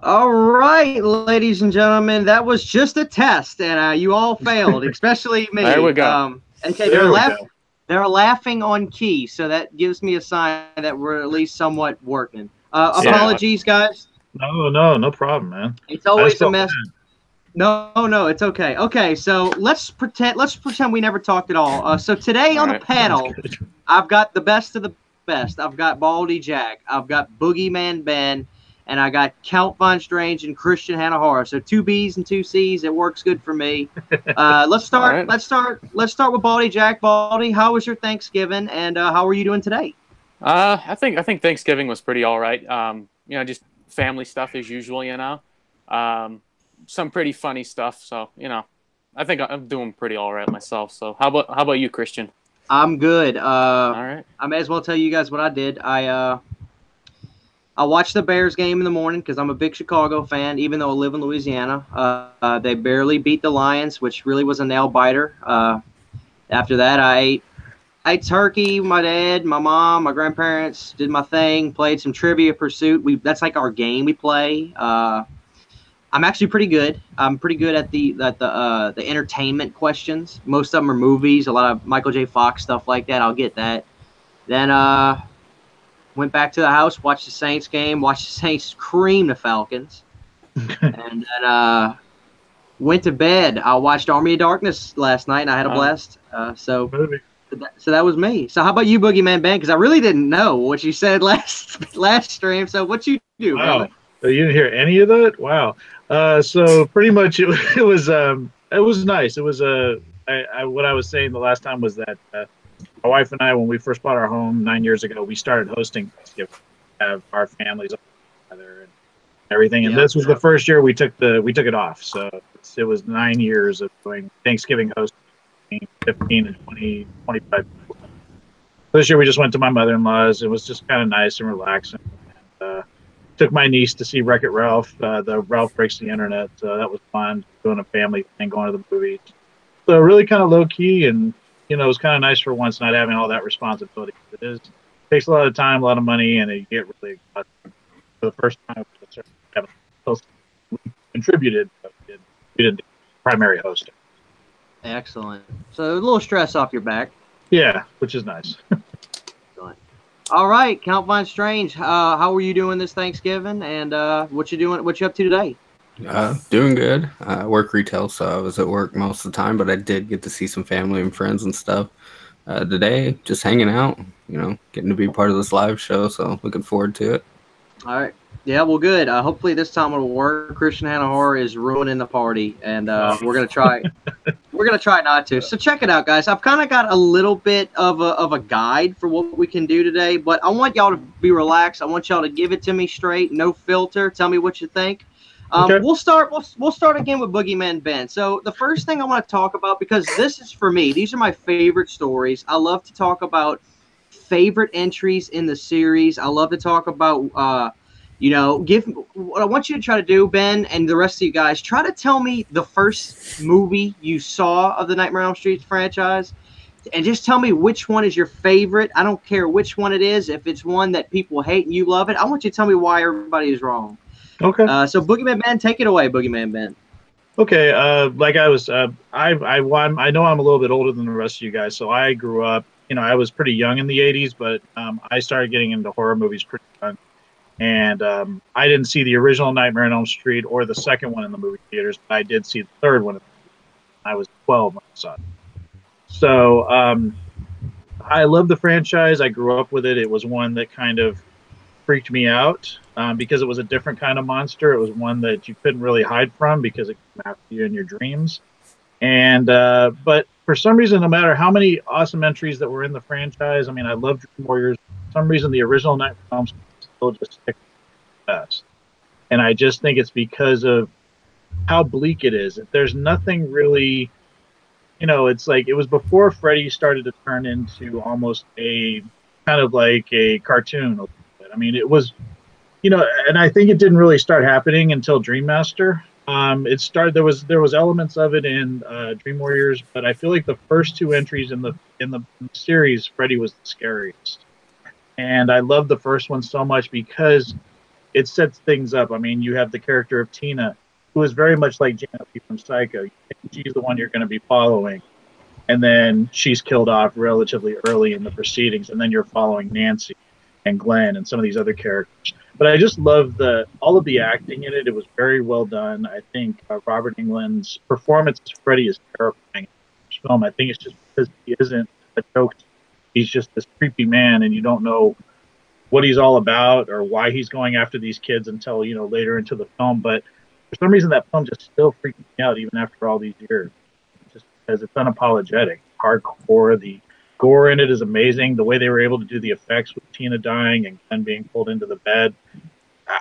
All right, ladies and gentlemen, that was just a test, and you all failed, especially There we me. go. Okay, There we go. they're laughing on key, so that gives me a sign that we're at least somewhat working. Yeah. Apologies, guys. No problem, man. It's I just always a felt mess. No, it's okay. Okay, so let's pretend we never talked at all. So today All on the right. bad. Sounds panel, good. I've got the best of the best. I've got Baldy Jack, I've got Boogeyman Ben, and I got Count Von Strange and Christian Hanna. So two B's and two C's. It works good for me. Let's All start. right. Let's start with Baldy Jack. Baldy, how was your Thanksgiving, and how are you doing today? I think Thanksgiving was pretty all right. Just family stuff as usual. Some pretty funny stuff. So I think I'm doing pretty all right myself. So how about you, Christian? I'm good. All right. I may as well tell you guys what I did. I watched the Bears game in the morning because I'm a big Chicago fan, even though I live in Louisiana. They barely beat the Lions, which really was a nail biter. After that, I ate turkey. My dad, my mom, my grandparents did my thing. Played some Trivia Pursuit. That's like our game we play. I'm actually pretty good. I'm pretty good at the entertainment questions. Most of them are movies. A lot of Michael J. Fox stuff like that. I'll get that. Then went back to the house, watched the Saints game, watched the Saints cream the Falcons, and then went to bed. I watched Army of Darkness last night, and I had a blast. Movie. So that was me. So how about you, Boogeyman Ben? Because I really didn't know what you said last stream. So what you do, Wow. brother? So you didn't hear any of that? Wow. So pretty much it was nice. It was what I was saying the last time was that my wife and I, when we first bought our home 9 years ago, we started hosting Thanksgiving, have our families all together and everything. And Yeah. this was the first year we took it off. So it was 9 years of doing Thanksgiving hosting, 15 and 20, 25 people. This year we just went to my mother-in-law's. It was just kind of nice and relaxing. And, took my niece to see Wreck-It Ralph, the Ralph Breaks the Internet. So that was fun, doing a family thing, going to the movies. So really kind of low key, and it was kind of nice for once not having all that responsibility. It takes a lot of time, a lot of money, and you get really exhausted. For the first time, we contributed, but we didn't do primary hosting. Excellent. So a little stress off your back. Yeah, which is nice. Excellent. All right, Count Von Strange. How are you doing this Thanksgiving, and what you doing? What you up to today? Doing good. I work retail, so I was at work most of the time, but I did get to see some family and friends and stuff. Today, just hanging out, getting to be part of this live show, so looking forward to it. All right. Yeah, well, good. Hopefully this time it'll work. Christian Hanna is ruining the party, and we're gonna try. We're gonna try not to. So check it out, guys. I've kind of got a little bit of a guide for what we can do today, but I want y'all to be relaxed. I want y'all to give it to me straight, no filter. Tell me what you think. Okay. We'll start again with Boogeyman Ben. So the first thing I want to talk about, because this is for me, these are my favorite stories. I love to talk about favorite entries in the series. I love to talk about what I want you to try to do, Ben, and the rest of you guys, try to tell me the first movie you saw of the Nightmare on Elm Street franchise, and just tell me which one is your favorite. I don't care which one it is. If it's one that people hate and you love it, I want you to tell me why everybody is wrong. Okay. So Boogeyman Ben, take it away, Boogeyman Ben. Okay. Like I was, I know I'm a little bit older than the rest of you guys, so I grew up. I was pretty young in the '80s, but I started getting into horror movies pretty young. And I didn't see the original Nightmare on Elm Street or the second one in the movie theaters, but I did see the third one. I was 12 when I saw it. So I love the franchise. I grew up with it. It was one that kind of freaked me out because it was a different kind of monster. It was one that you couldn't really hide from because it came after you in your dreams. And but for some reason, no matter how many awesome entries that were in the franchise, I mean, I love Dream Warriors. For some reason, the original Nightmare on Elm Street still just sticks the best. And I just think it's because of how bleak it is. There's nothing really, it's like it was before Freddy started to turn into almost a kind of like a cartoon. I mean, it was, and I think it didn't really start happening until Dream Master. It started. There was elements of it in Dream Warriors, but I feel like the first two entries in the series, Freddy was the scariest, and I loved the first one so much because it sets things up. I mean, you have the character of Tina, who is very much like Janet Leigh from Psycho. She's the one you're going to be following, and then she's killed off relatively early in the proceedings, and then you're following Nancy and Glenn and some of these other characters. But I just love all of the acting in it. It was very well done. I think Robert Englund's performance as Freddy is terrifying in this film. I think it's just because he isn't a joke. He's just this creepy man, and you don't know what he's all about or why he's going after these kids until, you know, later into the film. But for some reason, that film just still freaks me out even after all these years. Just because it's unapologetic, hardcore. The gore in it is amazing. The way they were able to do the effects with Tina dying and Glenn being pulled into the bed,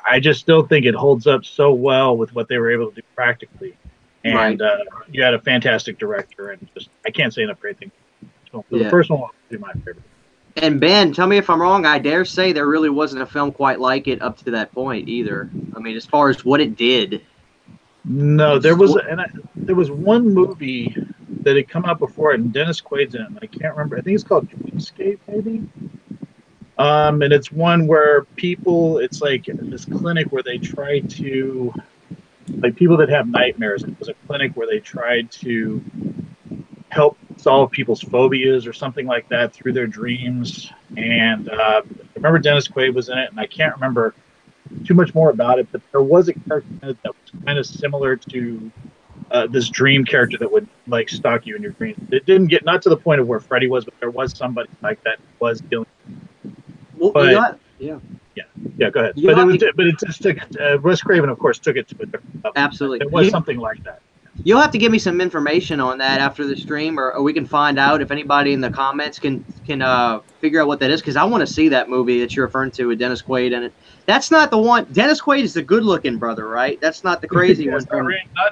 I just still think it holds up so well with what they were able to do practically. And you had a fantastic director, and just I can't say enough great things. So the first one was my favorite. And Ben, tell me if I'm wrong. I dare say there really wasn't a film quite like it up to that point either. I mean, as far as what it did. No, there was one movie that had come out before it, and Dennis Quaid's in it. And I can't remember. I think it's called Dreamscape, maybe. And it's one where it's like this clinic where they try to, like people that have nightmares. It was a clinic where they tried to help solve people's phobias or something like that through their dreams. And I remember Dennis Quaid was in it, and I can't remember too much more about it, but there was a character in it that was kind of similar to this dream character that would like stalk you in your dreams. It didn't get, not to the point of where Freddy was, but there was somebody like that who was dealing. Well, but, yeah, go ahead. But it just took it. Wes Craven, of course, took it to a different level. Absolutely, it was something like that. You'll have to give me some information on that after the stream, or we can find out if anybody in the comments can figure out what that is, because I want to see that movie that you're referring to with Dennis Quaid in it. That's not the one. Dennis Quaid is the good-looking brother, right? That's not the crazy one.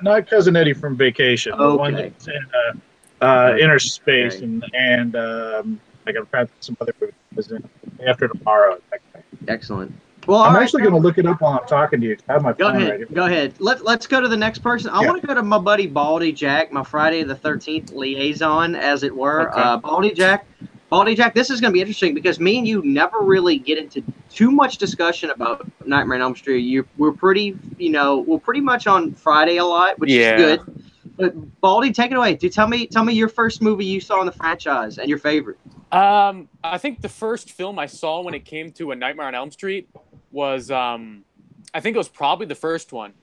Not Cousin Eddie from Vacation. Okay. The one that's in Inner Space, okay. and I got to some other movies. Was in After Tomorrow. Excellent. Well, I'm actually going to look it up while I'm talking to you. I have my phone right here. Go ahead. Let's go to the next person. I want to go to my buddy Baldy Jack, my Friday the 13th liaison, as it were. Okay. Baldy Jack, this is going to be interesting because me and you never really get into too much discussion about Nightmare on Elm Street. We're pretty much on Friday a lot, which is good. But Baldy, take it away. Tell me your first movie you saw in the franchise and your favorite. I think the first film I saw when it came to A Nightmare on Elm Street was, I think it was probably the first one.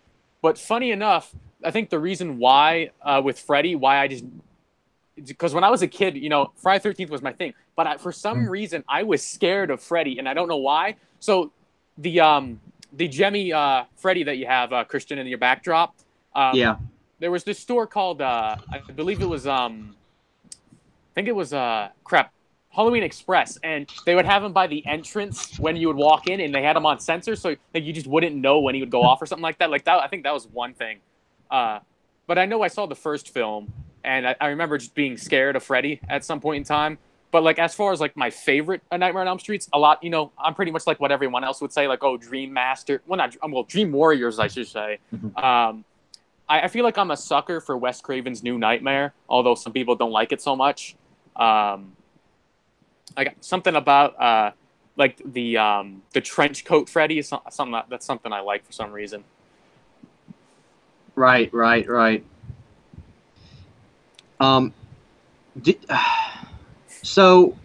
But funny enough, I think the reason why with Freddy, because when I was a kid, Friday the 13th was my thing. But for some reason, I was scared of Freddy, and I don't know why. So the Jemmy Freddy that you have, Christian, in your backdrop. There was this store called, I believe it was, Halloween Express, and they would have him by the entrance when you would walk in, and they had him on sensors, so you just wouldn't know when he would go off or something like that. I think that was one thing. But I know I saw the first film, and I remember just being scared of Freddy at some point in time. But as far as my favorite A Nightmare on Elm Street's, a lot, I'm pretty much like what everyone else would say, Dream Master. Dream Warriors, I should say. I feel like I'm a sucker for Wes Craven's New Nightmare, although some people don't like it so much. I got something about the trench coat Freddy is something I like for some reason. Right. So,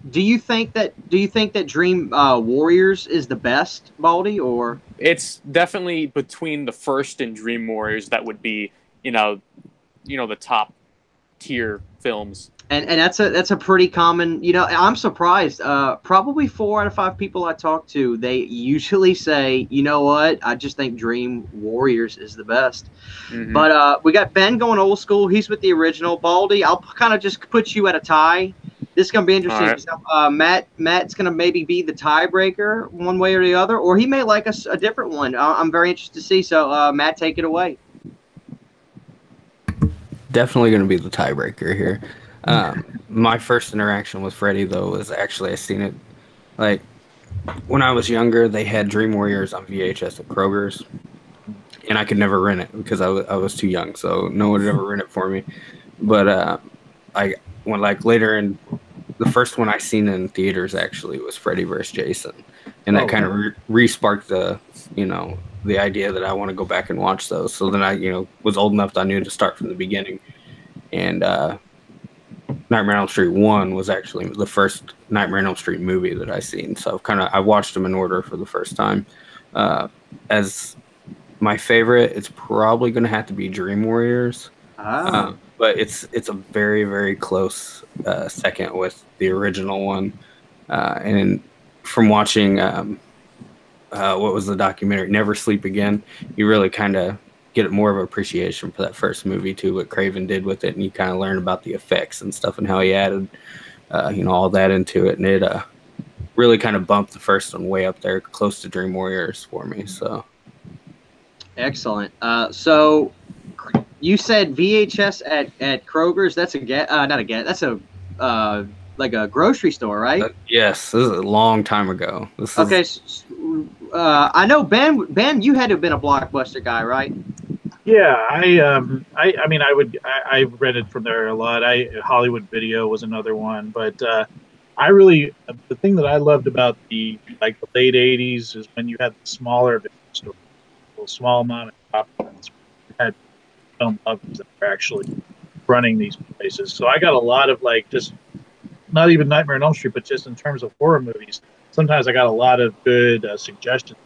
do you think that Dream Warriors is the best, Baldy, or? It's definitely between the first and Dream Warriors that would be, the top tier films. And that's a pretty common, I'm surprised. Probably 4 out of 5 people I talk to, they usually say, you know what, I just think Dream Warriors is the best. Mm-hmm. But we got Ben going old school. He's with the original. Baldy, I'll kind of just put you at a tie. This is going to be interesting. Right. Matt's going to maybe be the tiebreaker one way or the other, or he may like a different one. I'm very interested to see. So, Matt, take it away. Definitely going to be the tiebreaker here. My first interaction with Freddy, though, was actually I seen it when I was younger. They had Dream Warriors on VHS at Kroger's, and I could never rent it because I was too young, so no one would ever rent it for me. But I went later in the first one I seen in theaters actually was Freddy vs. Jason, and that kind of re-sparked the, the idea that I want to go back and watch those. So then I, was old enough that I knew to start from the beginning, and Nightmare on Elm Street 1 was actually the first Nightmare on Elm Street movie that I seen. So I watched them in order for the first time. As my favorite, it's probably going to have to be Dream Warriors. But it's a very, very close second with the original one. And from watching, what was the documentary, Never Sleep Again, you really kind of get more of an appreciation for that first movie too, what Craven did with it, and you kind of learn about the effects and stuff and how he added, all that into it, and it really kind of bumped the first one way up there, close to Dream Warriors for me. So excellent. So you said VHS at Kroger's. That's not a get. That's a like a grocery store, right? Yes, this is a long time ago. Okay, I know Ben, you had to have been a Blockbuster guy, right? Yeah, I rented from there a lot. Hollywood Video was another one, but the thing that I loved about the late '80s is when you had the smaller video stores, small mom and pop ones. You had film lovers that were actually running these places. So I got a lot of just not even Nightmare on Elm Street, but just in terms of horror movies. Sometimes I got a lot of good suggestions.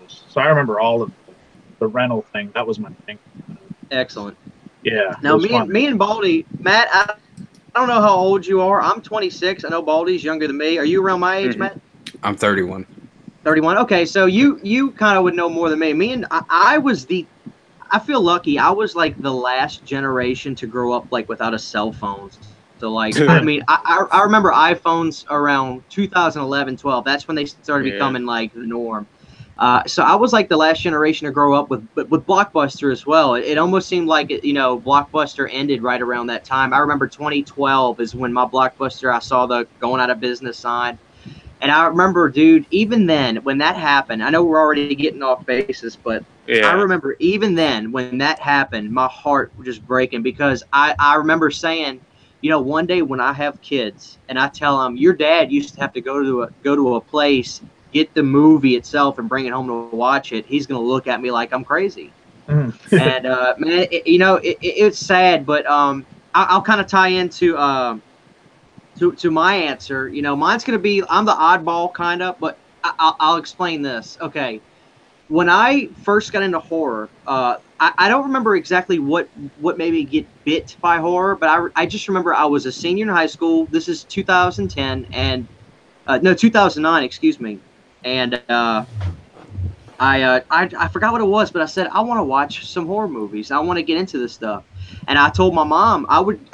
So I remember all of the rental thing. That was my thing. Excellent. Yeah. Now me and Baldy, Matt, I don't know how old you are. I'm 26. I know Baldy's younger than me. Are you around my age, Matt? I'm 31. 31. Okay, so you kind of would know more than me. I feel lucky. I was like the last generation to grow up without a cell phone. So I remember iPhones around 2011, 12. That's when they started becoming the norm. So I was the last generation to grow up with Blockbuster as well. It almost seemed like Blockbuster ended right around that time. I remember 2012 is when my Blockbuster, I saw the going out of business sign. And I remember, dude, even then, when that happened, I know we're already getting off basis, but I remember even then, when that happened, my heart was just breaking, because I remember saying, one day when I have kids and I tell them, your dad used to have to go to a place, get the movie itself and bring it home to watch it, he's going to look at me like I'm crazy. And, man, it's sad, but I'll kind of tie into to my answer. Mine's going to be, I'm the oddball kind of, but I'll explain this. Okay. When I first got into horror, I don't remember exactly what made me get bit by horror, but I just remember I was a senior in high school. This is 2010 and 2009, excuse me. And I forgot what it was, but I said I want to watch some horror movies. I want to get into this stuff. And I told my mom I would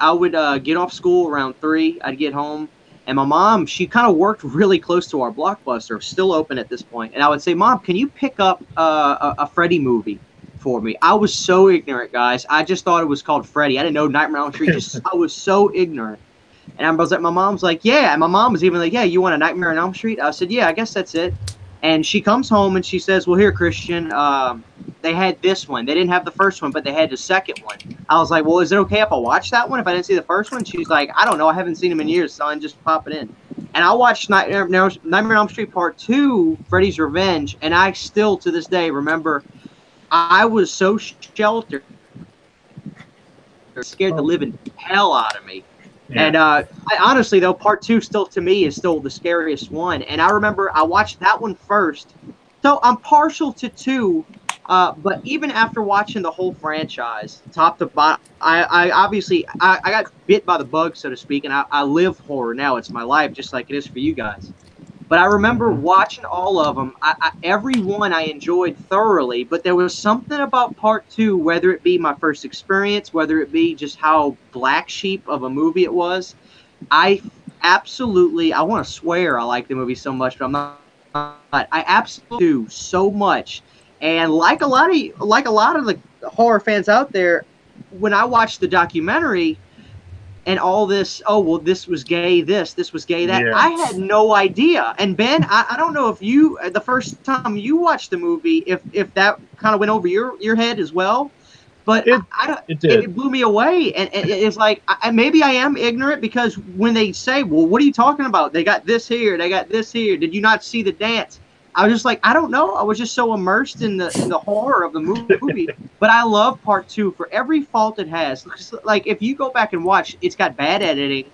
get off school around 3. I'd get home, and my mom, she kind of worked really close to our Blockbuster, still open at this point. And I would say, Mom, can you pick up a Freddy movie for me? I was so ignorant, guys. I just thought it was called Freddy. I didn't know Nightmare on Elm Street. I was so ignorant. And I was like, my mom's like, yeah. And my mom was even like, yeah, you want a Nightmare on Elm Street? I said, yeah, I guess that's it. And she comes home and she says, well, here, Christian, they had this one. They didn't have the first one, but they had the second one. I was like, well, is it okay if I watch that one if I didn't see the first one? She's like, I don't know. I haven't seen them in years, son. Just pop it in. And I watched Nightmare on Elm Street Part 2, Freddy's Revenge, and I still, to this day, remember I was so sheltered, scared the living hell out of me. Yeah. And I honestly, though, Part 2 still, to me, is still the scariest one. And I remember I watched that one first. So I'm partial to 2, but even after watching the whole franchise, top to bottom, I obviously got bit by the bug, so to speak, and I live horror now. It's my life, just like it is for you guys. But I remember watching all of them. Every one I enjoyed thoroughly, but there was something about Part 2, whether it be my first experience, whether it be just how black sheep of a movie it was. I want to swear I like the movie so much, but I'm not. I absolutely do so much. And like a lot of the horror fans out there, when I watched the documentary, and all this, oh, well, this was gay, this was gay, that. Yeah. I had no idea. And Ben, I don't know if you, the first time you watched the movie, if that kind of went over your head as well. But It did. it blew me away, and it's like maybe I am ignorant because when they say, "Well, what are you talking about? They got this here, they got this here. Did you not see the dance?" I was just like, I don't know. I was just so immersed in the horror of the movie. But I love part two for every fault it has. Like if you go back and watch, it's got bad editing.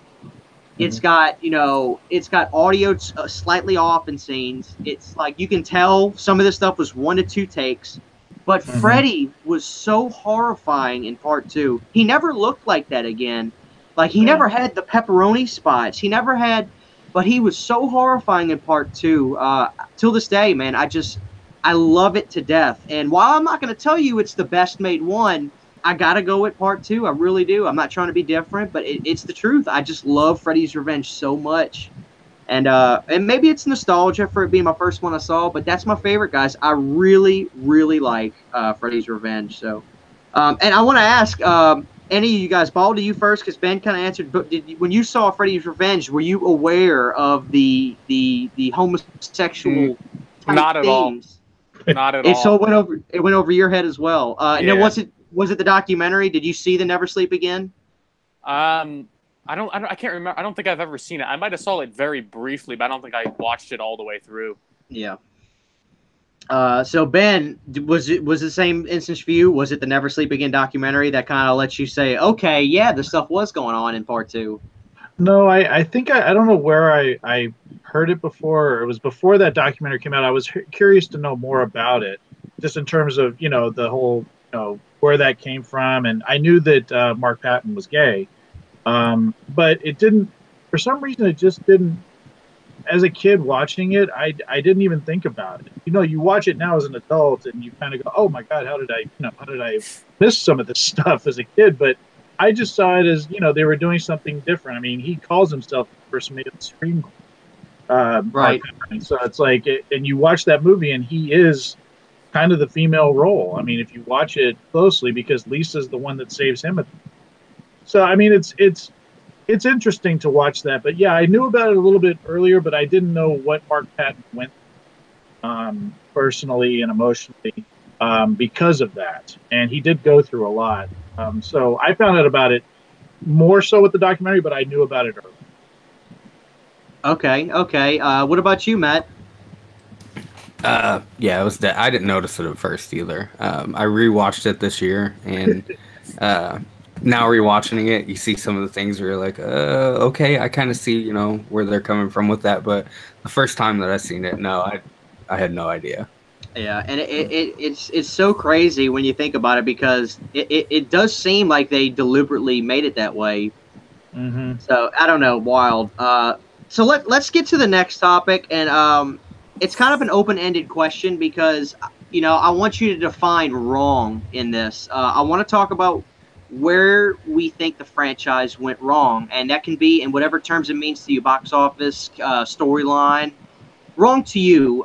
It's got, it's got audio slightly off in scenes. It's like you can tell some of this stuff was 1 to 2 takes. But Freddy was so horrifying in part two. He never looked like that again. Like he never had the pepperoni spots. He never had, but he was so horrifying in part two. Till this day, man, I love it to death. And while I'm not going to tell you it's the best made one, I gotta go with part two. I really do. I'm not trying to be different, but it's the truth. I just love Freddy's Revenge so much, and maybe it's nostalgia for it being my first one I saw, but that's my favorite, guys. I really, really like Freddy's Revenge. So, and I want to ask any of you guys, Baldy, you first, because Ben kind of answered. But when you saw Freddy's Revenge, were you aware of the homosexual type Not at all. themes? Not at all. So it went over your head as well. And then was it the documentary? Did you see the Never Sleep Again? I can't remember. I don't think I've ever seen it. I might have saw it very briefly, but I don't think I watched it all the way through. Yeah. So Ben, was it the same instance for you? Was it the Never Sleep Again documentary that kind of lets you say, okay, yeah, this stuff was going on in part two? No, I think I don't know where I heard it before. It was before that documentary came out. I was curious to know more about it, just in terms of the whole where that came from, and I knew that Mark Patton was gay, but it didn't. For some reason, it just didn't. As a kid watching it, I didn't even think about it. You watch it now as an adult, and you kind of go, "Oh my God, how did I miss some of this stuff as a kid?" But I just saw it as they were doing something different. I mean, he calls himself the first male Scream Queen, right? So it's like, and you watch that movie, and he is kind of the female role. I mean, if you watch it closely, because Lisa's the one that saves him. So I mean, it's interesting to watch that. But yeah, I knew about it a little bit earlier, but I didn't know what Mark Patton went personally and emotionally because of that. And he did go through a lot. So I found out about it more so with the documentary, but I knew about it early. Okay. What about you, Matt? Yeah, it was that I didn't notice it at first either. I rewatched it this year, and now rewatching it, you see some of the things where you're like, okay, I kind of see, where they're coming from with that. But the first time that I seen it, no, I had no idea. Yeah, and it's so crazy when you think about it, because it does seem like they deliberately made it that way. Mm-hmm. So I don't know, wild. So let's get to the next topic, and it's kind of an open-ended question because I want you to define wrong in this. I want to talk about where we think the franchise went wrong, and that can be in whatever terms it means to you: box office, storyline. Wrong to you.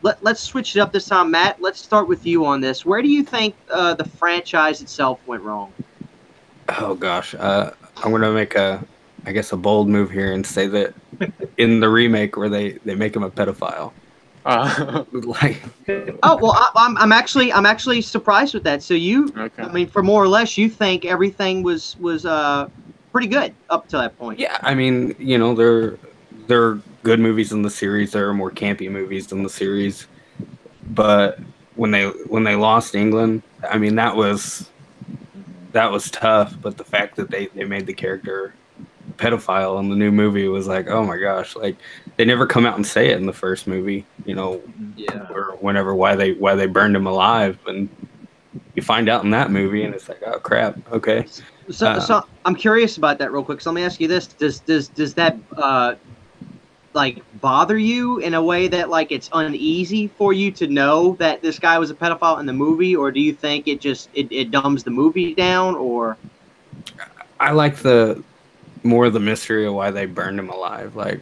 Let's switch it up this time, Matt. Let's start with you on this. Where do you think the franchise itself went wrong? Oh gosh, I'm gonna make a bold move here and say that in the remake where they make him a pedophile. Oh well, I'm actually surprised with that. So okay. I mean, for more or less, you think everything was pretty good up to that point? Yeah, I mean, there are good movies in the series. There are more campy movies in the series, but when they lost England, I mean, that was tough. But the fact that they made the character pedophile in the new movie was like, oh my gosh, like they never come out and say it in the first movie, or whenever why they burned him alive, and you find out in that movie, and it's like, oh crap, okay. So I'm curious about that real quick. So let me ask you this: Does that like bother you in a way that like it's uneasy for you to know that this guy was a pedophile in the movie, or do you think it just it dumbs the movie down? Or I like more of the mystery of why they burned him alive. Like,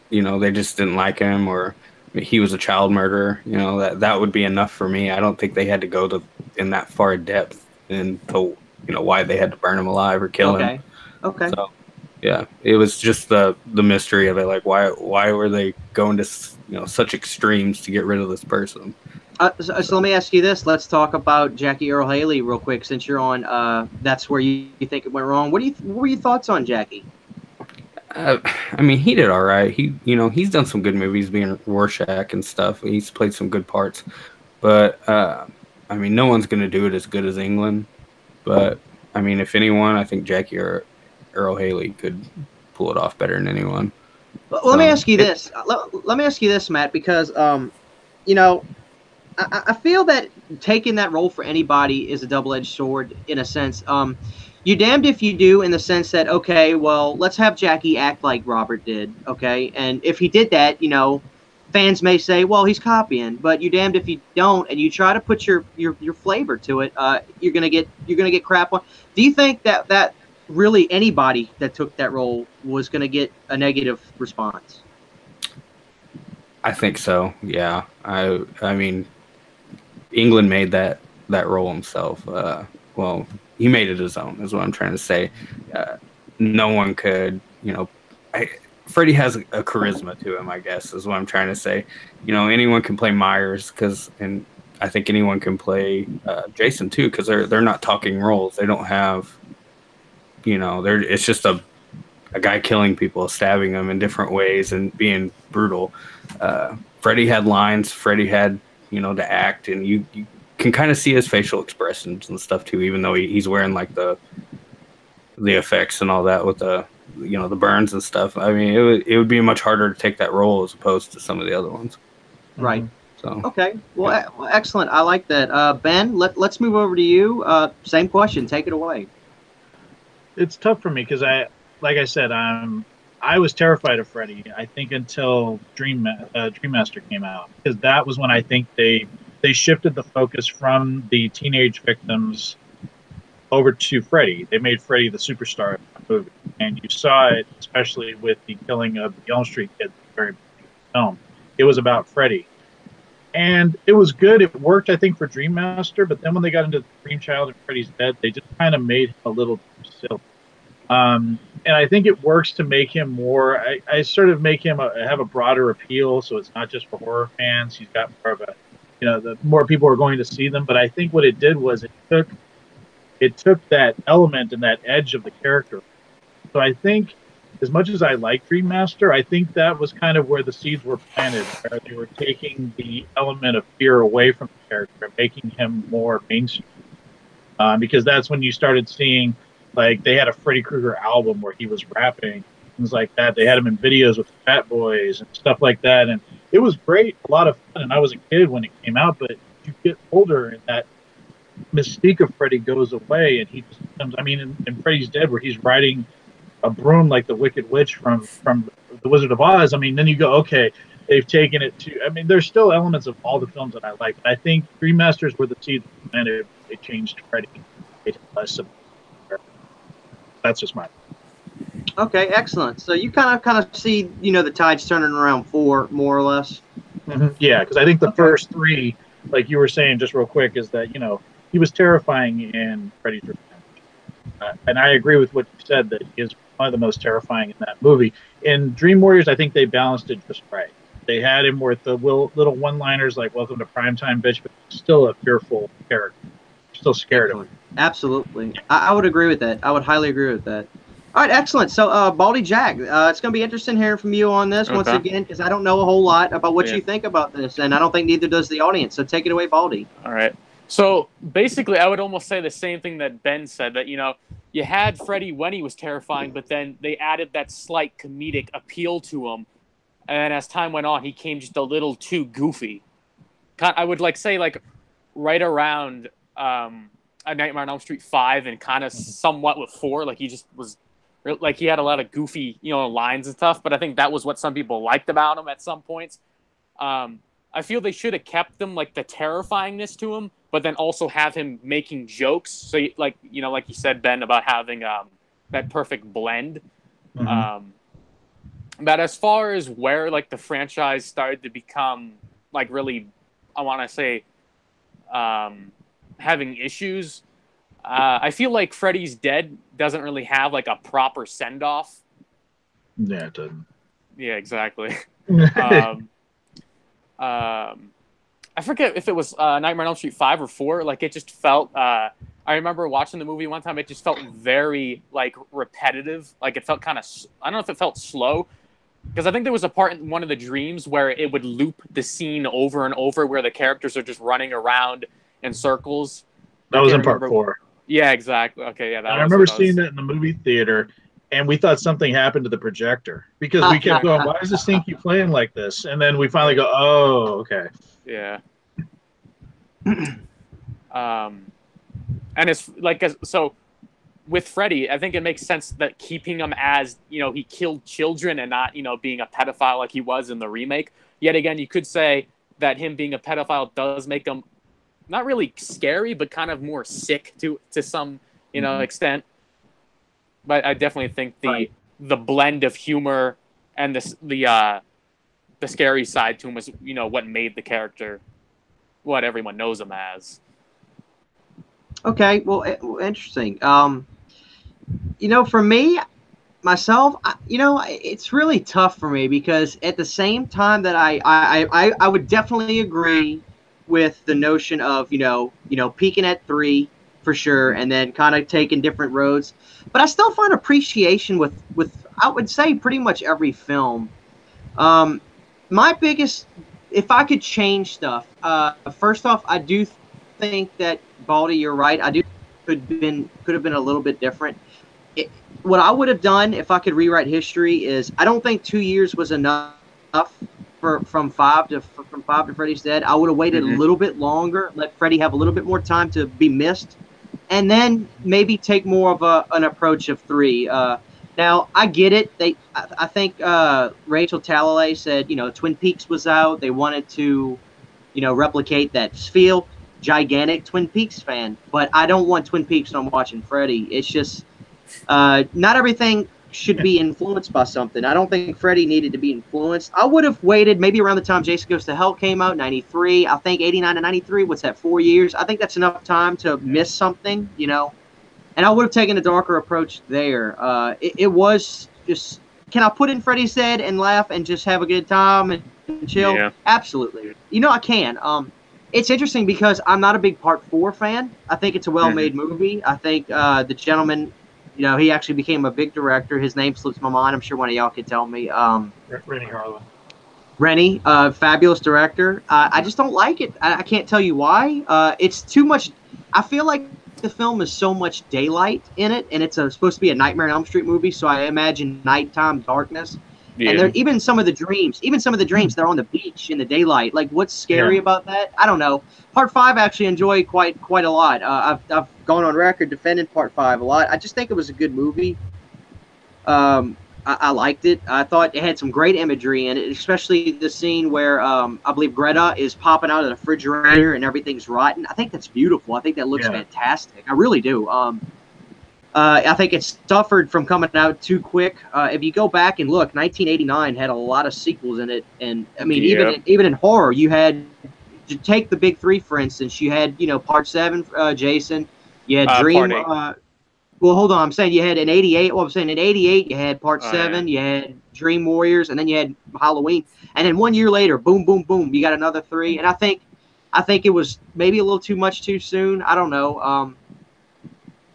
they just didn't like him, or he was a child murderer. That would be enough for me. I don't think they had to go in that far depth into why they had to burn him alive or kill him. Okay. So, yeah, it was just the mystery of it. Like, why were they going to such extremes to get rid of this person? So let me ask you this. Let's talk about Jackie Earl Haley real quick, since you're on. That's where you think it went wrong. What were your thoughts on Jackie? I mean, he did all right. He's done some good movies, being Rorschach and stuff. He's played some good parts, but I mean, no one's gonna do it as good as England. But I mean, if anyone, I think Jackie or Earl Haley could pull it off better than anyone. Well, let me ask you this. Let me ask you this, Matt, because you know, I feel that taking that role for anybody is a double-edged sword in a sense. You're damned if you do, in the sense that, okay, well, let's have Jackie act like Robert did, okay? And if he did that, fans may say, well, he's copying. But you're damned if you don't, and you try to put your flavor to it, you're gonna get crap on. Do you think that really anybody that took that role was gonna get a negative response? I think so. Yeah. I mean, England made that role himself. Well, he made it his own, is what I'm trying to say. No one could, Freddy has a charisma to him, I guess, is what I'm trying to say. Anyone can play Myers, and I think anyone can play Jason too, because they're not talking roles. They don't have, it's just a guy killing people, stabbing them in different ways and being brutal. Freddy had lines. Freddy had, to act, and you can kind of see his facial expressions and stuff too, even though he's wearing like the effects and all that with the the burns and stuff. I mean, it would be much harder to take that role as opposed to some of the other ones. Right. So okay. Well, excellent. I like that. Ben, let's move over to you. Same question. Take it away. It's tough for me because like I said, I was terrified of Freddy. I think until Dream Master came out, because that was when I think they shifted the focus from the teenage victims over to Freddy. They made Freddy the superstar of the movie, and you saw it especially with the killing of the Elm Street kids at the very beginning of the film. It was about Freddy, and it was good. It worked, I think, for Dream Master, but then when they got into Dream Child and Freddy's Dead, they just kind of made him a little too silly. And I think it works to make him more. I sort of make him have a broader appeal, so it's not just for horror fans. He's got more of a, the more people are going to see them. But I think what it did was it took that element and that edge of the character. So I think, as much as I like Dream Master, I think that was kind of where the seeds were planted, where they were taking the element of fear away from the character and making him more mainstream. Because that's when you started seeing, like, they had a Freddy Krueger album where he was rapping, things like that. They had him in videos with Fat Boys and stuff like that. And it was great, a lot of fun. And I was a kid when it came out, but you get older and that mystique of Freddy goes away, and he just becomes, I mean, in Freddy's Dead, where he's riding a broom like the Wicked Witch from The Wizard of Oz, I mean, then you go, okay, they've taken it to, I mean, there's still elements of all the films that I like, but I think Dream Masters were the seeds and they changed Freddy. It less of, that's just mine. Okay, excellent. So you kind of see, the tides turning around 4, more or less. Mm-hmm. Yeah, because I think the first 3, like you were saying just real quick, is that, he was terrifying in Freddy's Revenge. And I agree with what you said, that he is one of the most terrifying in that movie. In Dream Warriors, I think they balanced it just right. They had him with the little one-liners like "Welcome to Primetime, bitch," but still a fearful character. Still scared of him. Absolutely. I would agree with that. I would highly agree with that. All right, excellent. So, Baldy Jack, it's going to be interesting hearing from you on this once again, because I don't know a whole lot about what you think about this, and I don't think neither does the audience. So take it away, Baldy. All right. So basically, I would almost say the same thing that Ben said, that, you had Freddy when he was terrifying, but then they added that slight comedic appeal to him. And as time went on, he came just a little too goofy. I would say right around A Nightmare on Elm Street 5 and kind of somewhat with 4. Like, he just was, like, he had a lot of goofy, lines and stuff. But I think that was what some people liked about him at some points. I feel they should have kept them, like, the terrifyingness to him, but then also have him making jokes. So, like you said, Ben, about having that perfect blend. Mm-hmm. But as far as where, like, the franchise started to become, like, really, I want to say, having issues, I feel like Freddy's Dead doesn't really have, like, a proper send-off. Yeah, it doesn't. Yeah, exactly. I I forget if it was Nightmare on Elm Street 5 or 4. Like, it just felt. I remember watching the movie one time. It just felt very like repetitive. Like, it felt kind of. I don't know if it felt slow, because I think there was a part in one of the dreams where it would loop the scene over and over, where the characters are just running around in circles. That was in part 4. Yeah, exactly. Okay, yeah. I remember seeing that in the movie theater, and we thought something happened to the projector because we kept going, why does this thing keep playing like this? And then we finally go, oh, okay. Yeah. And it's like, so with Freddy, I think it makes sense that keeping him as, he killed children and not, being a pedophile like he was in the remake. Yet again, you could say that him being a pedophile does make him not really scary, but kind of more sick to some, extent. But I definitely think the blend of humor and the scary side to him was, what made the character what everyone knows him as. Okay, well, interesting. For me, myself, it's really tough for me because at the same time that I would definitely agree with the notion of, peaking at 3 for sure, and then kind of taking different roads. But I still find appreciation with I would say pretty much every film. My biggest, if I could change stuff, first off, I do think that Baldy, you're right. I do could have been a little bit different. What I would have done if I could rewrite history is I don't think 2 years was enough from 5 to Freddy's Dead. I would have waited a little bit longer, let Freddy have a little bit more time to be missed, and then maybe take more of an approach of 3. Now I get it. I think Rachel Talalay said Twin Peaks was out. They wanted to replicate that feel. Gigantic Twin Peaks fan, but I don't want Twin Peaks when I'm watching Freddy. It's just not everything should be influenced by something. I don't think Freddy needed to be influenced. I would have waited maybe around the time Jason Goes to Hell came out, 93. I think 89 to 93. What's that? 4 years. I think that's enough time to miss something, And I would have taken a darker approach there. It was just, can I put in Freddy's Dead and laugh and just have a good time and chill? Yeah. Absolutely. I can. It's interesting because I'm not a big Part 4 fan. I think it's a well-made movie. I think the gentleman, he actually became a big director. His name slips my mind. I'm sure one of y'all could tell me. Rennie Harlan. Rennie, fabulous director. I just don't like it. I can't tell you why. It's too much. I feel like the film is so much daylight in it, and it's supposed to be a Nightmare on Elm Street movie, so I imagine nighttime darkness. Yeah. And even some of the dreams, they're on the beach in the daylight. Like, what's scary about that? I don't know. Part 5 I actually enjoy quite a lot. I've gone on record defending Part 5 a lot. I just think it was a good movie. I liked it. I thought it had some great imagery in it, especially the scene where I believe Greta is popping out of the refrigerator and everything's rotten. I think that's beautiful. I think that looks fantastic. I really do. I think it suffered from coming out too quick. If you go back and look, 1989 had a lot of sequels in it, and I mean, even in horror, you had to take the big 3 for instance. You had Part 7, Jason. You had Dream. Well, hold on. I'm saying you had in '88. Well, I'm saying in '88 you had Part 7. You had Dream Warriors, and then you had Halloween. And then 1 year later, boom, boom, boom, you got another 3. And I think it was maybe a little too much too soon. I don't know.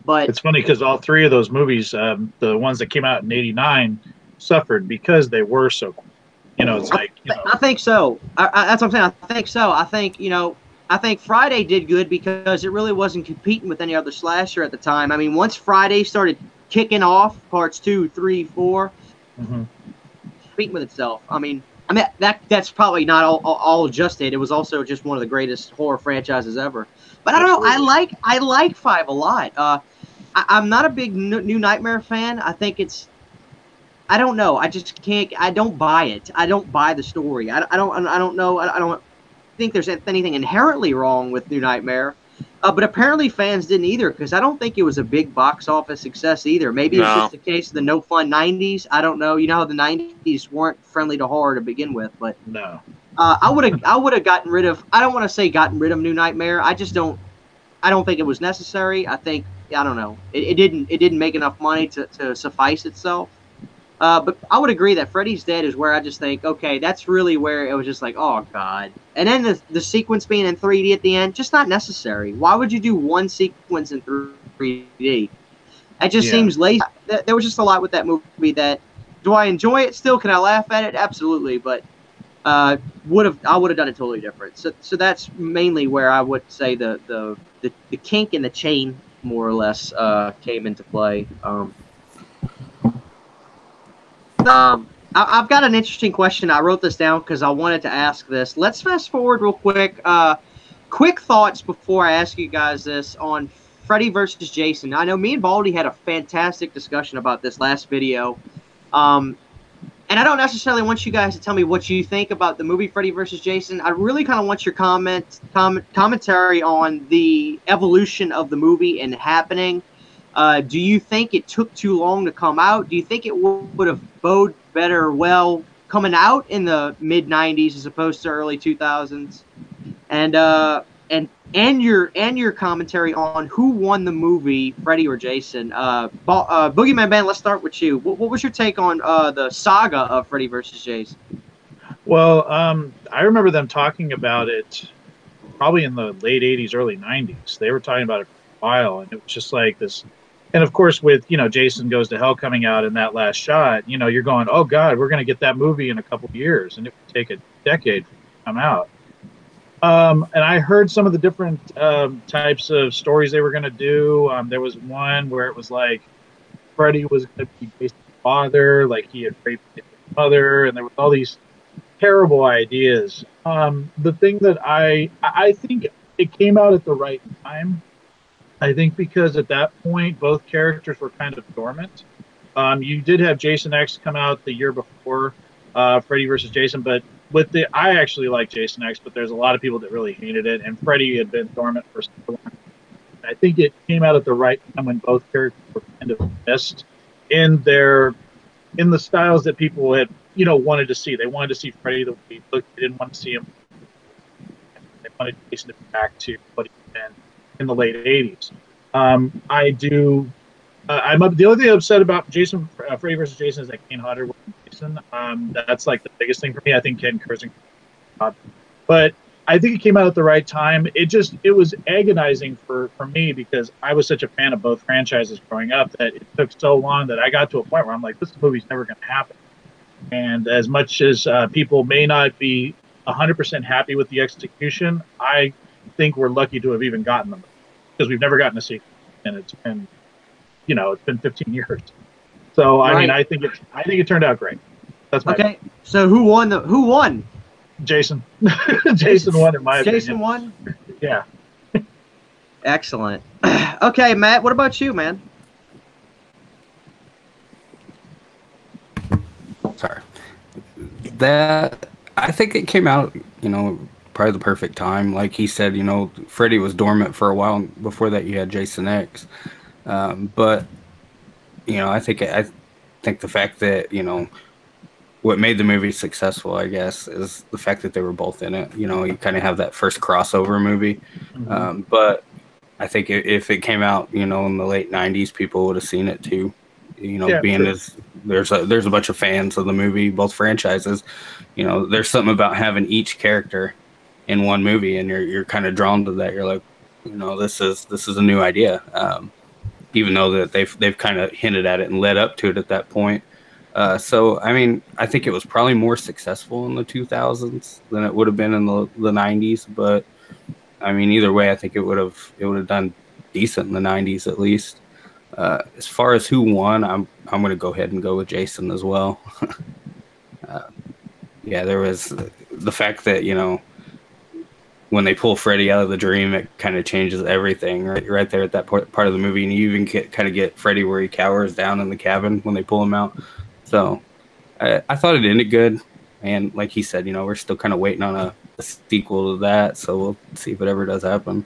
But it's funny because all 3 of those movies, the ones that came out in '89, suffered because they were so. It's like. I think so. That's what I'm saying. I think so. I think Friday did good because it really wasn't competing with any other slasher at the time. I mean, once Friday started kicking off, parts 2, 3, 4, competing with itself. I mean that's probably not all just it. It was also just one of the greatest horror franchises ever. But I don't know. I like 5 a lot. I'm not a big New Nightmare fan. I think it's. I don't know. I just can't. I don't buy it. I don't buy the story. I don't know. I don't think there's anything inherently wrong with New Nightmare, but apparently fans didn't either because I don't think it was a big box office success either. Maybe it's just the case of the no fun '90s. I don't know. You know how the '90s weren't friendly to horror to begin with, but no. I would have gotten rid of. I don't want to say gotten rid of New Nightmare. I just don't. I don't think it was necessary. I think I don't know. It didn't make enough money to suffice itself. But I would agree that Freddy's Dead is where I just think, okay, that's really where it was just like, oh god. And then the sequence being in 3D at the end, just not necessary. Why would you do one sequence in 3D? It just Yeah. seems lazy. There was just a lot with that movie that. Do I enjoy it still? Can I laugh at it? Absolutely, but I would have done it totally different. So that's mainly where I would say the kink in the chain more or less came into play. I've got an interesting question. I wrote this down because I wanted to ask this. Let's fast forward real quick. Quick thoughts before I ask you guys this on Freddy versus Jason. I know me and Baldy had a fantastic discussion about this last video. And I don't necessarily want you guys to tell me what you think about the movie Freddy vs. Jason. I really kind of want your commentary on the evolution of the movie and happening. Do you think it took too long to come out? Do you think it would have bode better coming out in the mid 90s as opposed to early 2000s? And your commentary on who won the movie, Freddy or Jason. Boogeyman Band, let's start with you. What was your take on the saga of Freddy versus Jason? Well, I remember them talking about it probably in the late 80s, early 90s. They were talking about it for a while, and it was just like this. And of course, with, Jason Goes to Hell coming out in that last shot, you're going, oh, God, we're going to get that movie in a couple of years, and it would take a decade for it to come out. And I heard some of the different types of stories they were going to do. There was one where it was like Freddy was going to be Jason's father, like he had raped his mother, and there was all these terrible ideas. The thing that I think it came out at the right time. I think because at that point, both characters were kind of dormant. You did have Jason X come out the year before Freddy versus Jason, but I actually like Jason X, but there's a lot of people that really hated it, and Freddy had been dormant for so long. I think it came out at the right time when both characters were kind of missed in the styles that people had, wanted to see. They wanted to see Freddy the way he looked. They didn't want to see him. They wanted Jason to be back to what he'd been in the late 80s. I'm the only thing I'm upset about Freddy versus Jason is that Kane Hodder was Jason. That's like the biggest thing for me. I think Ken Kurzing, but I think it came out at the right time. It was agonizing for me because I was such a fan of both franchises growing up that it took so long that I got to a point where I'm like, this movie's never going to happen. And as much as people may not be 100% happy with the execution, I think we're lucky to have even gotten them because we've never gotten a sequel, and it's been 15 years. So I mean, I think it turned out great. That's my okay. So who won? Jason. Jason won in my opinion. Jason won? Yeah. Excellent. Okay, Matt, what about you, man? Sorry. I think it came out, probably the perfect time. Like he said, Freddy was dormant for a while. Before that, you had Jason X. But I think the fact that what made the movie successful, I guess, is the fact that they were both in it. You kind of have that first crossover movie. Mm-hmm. But I think if it came out, in the late '90s, people would have seen it too. Being as there's a bunch of fans of the movie, both franchises. There's something about having each character in one movie, and you're kind of drawn to that. You're like, this is a new idea. Even though that they've kind of hinted at it and led up to it at that point. So I mean, I think it was probably more successful in the 2000s than it would have been in the 90s. But I mean, either way, I think it would have done decent in the 90s at least. As far as who won, I'm going to go ahead and go with Jason as well. Yeah, there was the fact that when they pull Freddy out of the dream, it kind of changes everything right there at that part of the movie, and you even get Freddy where he cowers down in the cabin when they pull him out. So I thought it ended good, and like he said, we're still kind of waiting on a sequel to that, so we'll see if it ever does happen.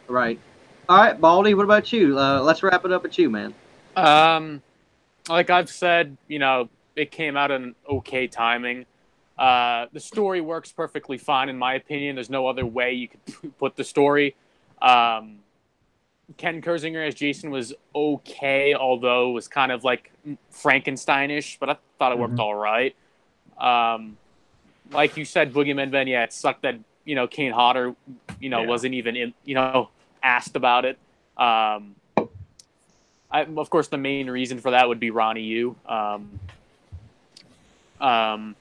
Right. All right, Baldy, what about you? Let's wrap it up at you, man. Like I've said, it came out in okay timing. The story works perfectly fine, in my opinion. There's no other way you could put the story. Ken Kersinger as Jason was okay, although it was kind of like Frankensteinish, but I thought it worked all right. Like you said, Boogeyman Ben, yeah, it sucked that, Kane Hodder, wasn't even asked about it. Of course, the main reason for that would be Ronnie Yu. And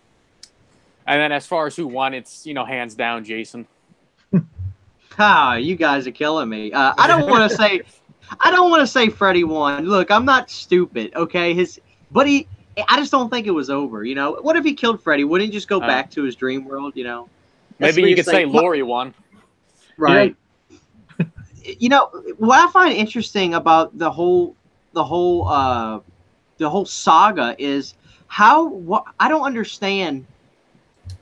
then as far as who won, it's, hands down Jason. You guys are killing me. I don't want to say Freddy won. Look, I'm not stupid, okay? I just don't think it was over. What if he killed Freddy? Wouldn't he just go back to his dream world? Maybe you could say Laurie won. Right. Yeah. What I find interesting about the whole saga is I don't understand.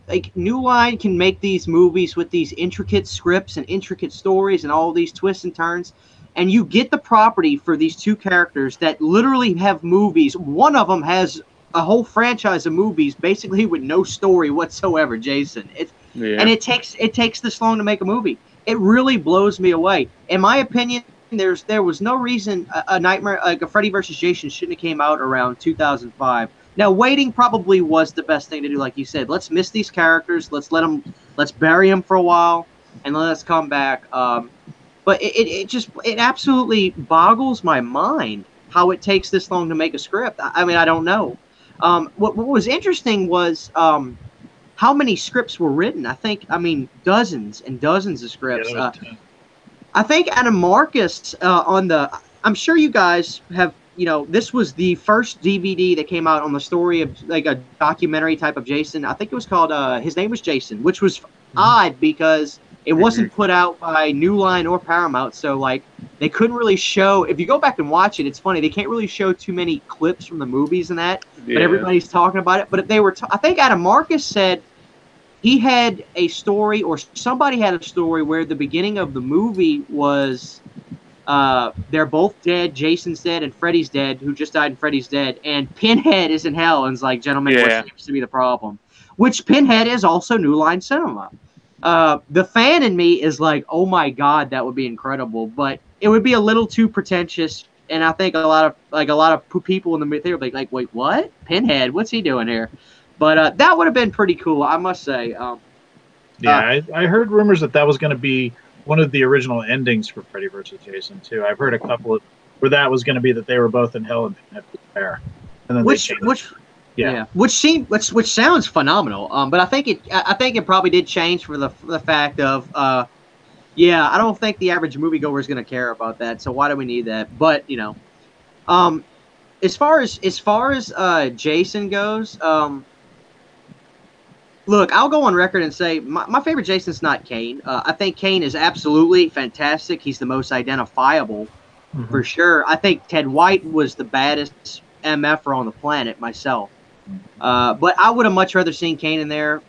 Like, New Line can make these movies with these intricate scripts and intricate stories and all these twists and turns, and you get the property for these two characters that literally have movies. One of them has a whole franchise of movies basically with no story whatsoever, Jason. And it takes this long to make a movie. It really blows me away. In my opinion, there was no reason a Nightmare, like a Freddy vs. Jason, shouldn't have came out around 2005. Now, waiting probably was the best thing to do, like you said. Let's miss these characters. Let's bury them for a while, and let us come back. But it absolutely boggles my mind how it takes this long to make a script. I mean, I don't know. What was interesting was how many scripts were written. Dozens and dozens of scripts. Yeah, I think Adam Marcus I'm sure you guys have. This was the first DVD that came out on the story of like a documentary type of Jason. I think it was called His Name Was Jason, which was odd because it wasn't put out by New Line or Paramount. So like they couldn't really show. If you go back and watch it, it's funny. They can't really show too many clips from the movies and that. Yeah. But everybody's talking about it. But if they were, I think Adam Marcus said he had a story, or somebody had a story where the beginning of the movie was. They're both dead. Jason's dead and Freddy's dead, who just died and Freddy's dead. And Pinhead is in hell and is like, gentlemen, what seems to be the problem? Which Pinhead is also New Line Cinema. The fan in me is like, oh my God, that would be incredible. But it would be a little too pretentious. And I think a lot of people in the theater would be like, wait, what? Pinhead? What's he doing here? But that would have been pretty cool, I must say. I heard rumors that was going to be one of the original endings for Freddy vs. Jason too. I've heard a couple of where that was going to be that they were both in hell and Pinhead was there, and then which sounds phenomenal. But I think it probably did change for the fact of I don't think the average moviegoer is going to care about that. So why do we need that? But as far as Jason goes, look, I'll go on record and say my favorite Jason's not Kane. I think Kane is absolutely fantastic. He's the most identifiable, for sure. I think Ted White was the baddest MFer on the planet myself. But I would have much rather seen Kane in there.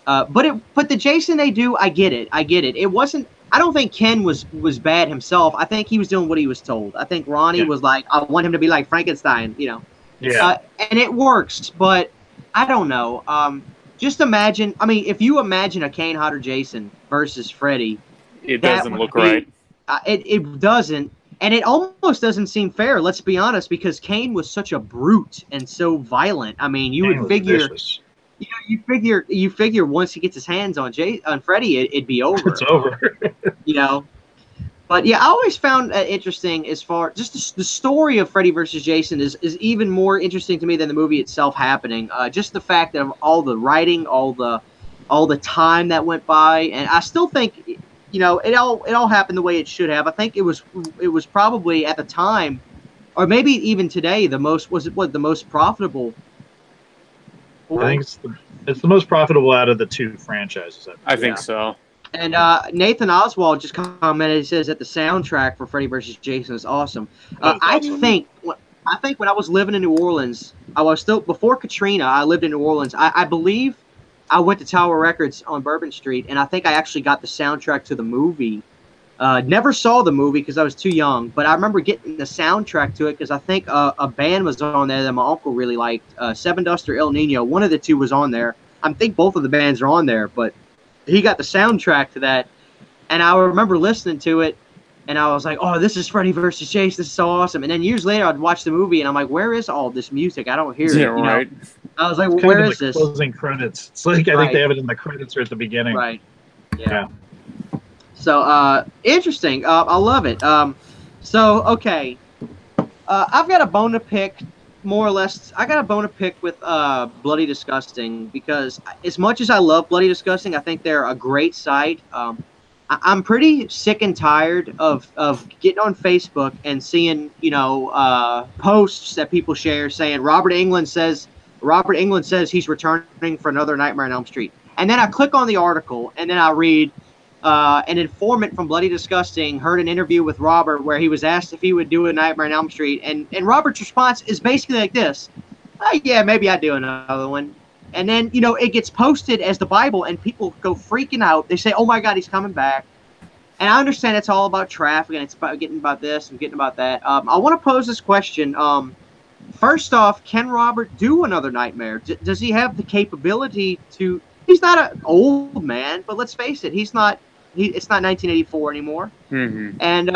But the Jason they do, I get it. It wasn't. I don't think Ken was bad himself. I think he was doing what he was told. I think Ronnie was like, I want him to be like Frankenstein, Yeah. And it works, but I don't know. Just imagine. I mean, if you imagine a Kane Hodder Jason versus Freddy, it doesn't look right. It doesn't, and it almost doesn't seem fair. Let's be honest, because Kane was such a brute and so violent. I mean, you would figure, you figure once he gets his hands on Freddy, it'd be over. It's over. But yeah, I always found interesting as far just the story of Freddy versus Jason is even more interesting to me than the movie itself happening. Just the fact of all the writing, all the time that went by, and I still think it all happened the way it should have. I think it was probably at the time, or maybe even today, the most profitable. I think it's the most profitable out of the two franchises. I think so. And Nathan Oswald just commented. He says that the soundtrack for Freddy vs. Jason is awesome. I think when I was living in New Orleans, I was still before Katrina. I lived in New Orleans. I believe I went to Tower Records on Bourbon Street, and I think I actually got the soundtrack to the movie. Never saw the movie because I was too young, but I remember getting the soundtrack to it because I think a band was on there that my uncle really liked. Seven Dust or El Nino. One of the two was on there. I think both of the bands are on there, but he got the soundtrack to that, and I remember listening to it, and I was like, oh, this is Freddy versus Jason. This is so awesome. And then years later, I'd watch the movie, and I'm like, where is all this music? I don't hear it. Yeah, right. I was like, well, It's kind where of is in the this? closing credits. It's like I think Right. they have it in the credits or at the beginning. Right. Yeah. So interesting. I love it. So okay, I've got a bone to pick, more or less. I got a bone to pick with Bloody Disgusting, because as much as I love Bloody Disgusting, I think they're a great site. I'm pretty sick and tired of getting on Facebook and seeing, posts that people share saying Robert Englund says he's returning for another Nightmare on Elm Street. And then I click on the article, and then I read an informant from Bloody Disgusting heard an interview with Robert where he was asked if he would do a Nightmare on Elm Street. And Robert's response is basically like this: yeah, maybe I'd do another one. And then, it gets posted as the Bible, and people go freaking out. They say, oh, my God, he's coming back. And I understand it's all about traffic, and it's about getting about this and getting about that. I want to pose this question. First off, can Robert do another Nightmare? Does he have the capability to? He's not an old man, but let's face it, it's not 1984 anymore. Mm-hmm. And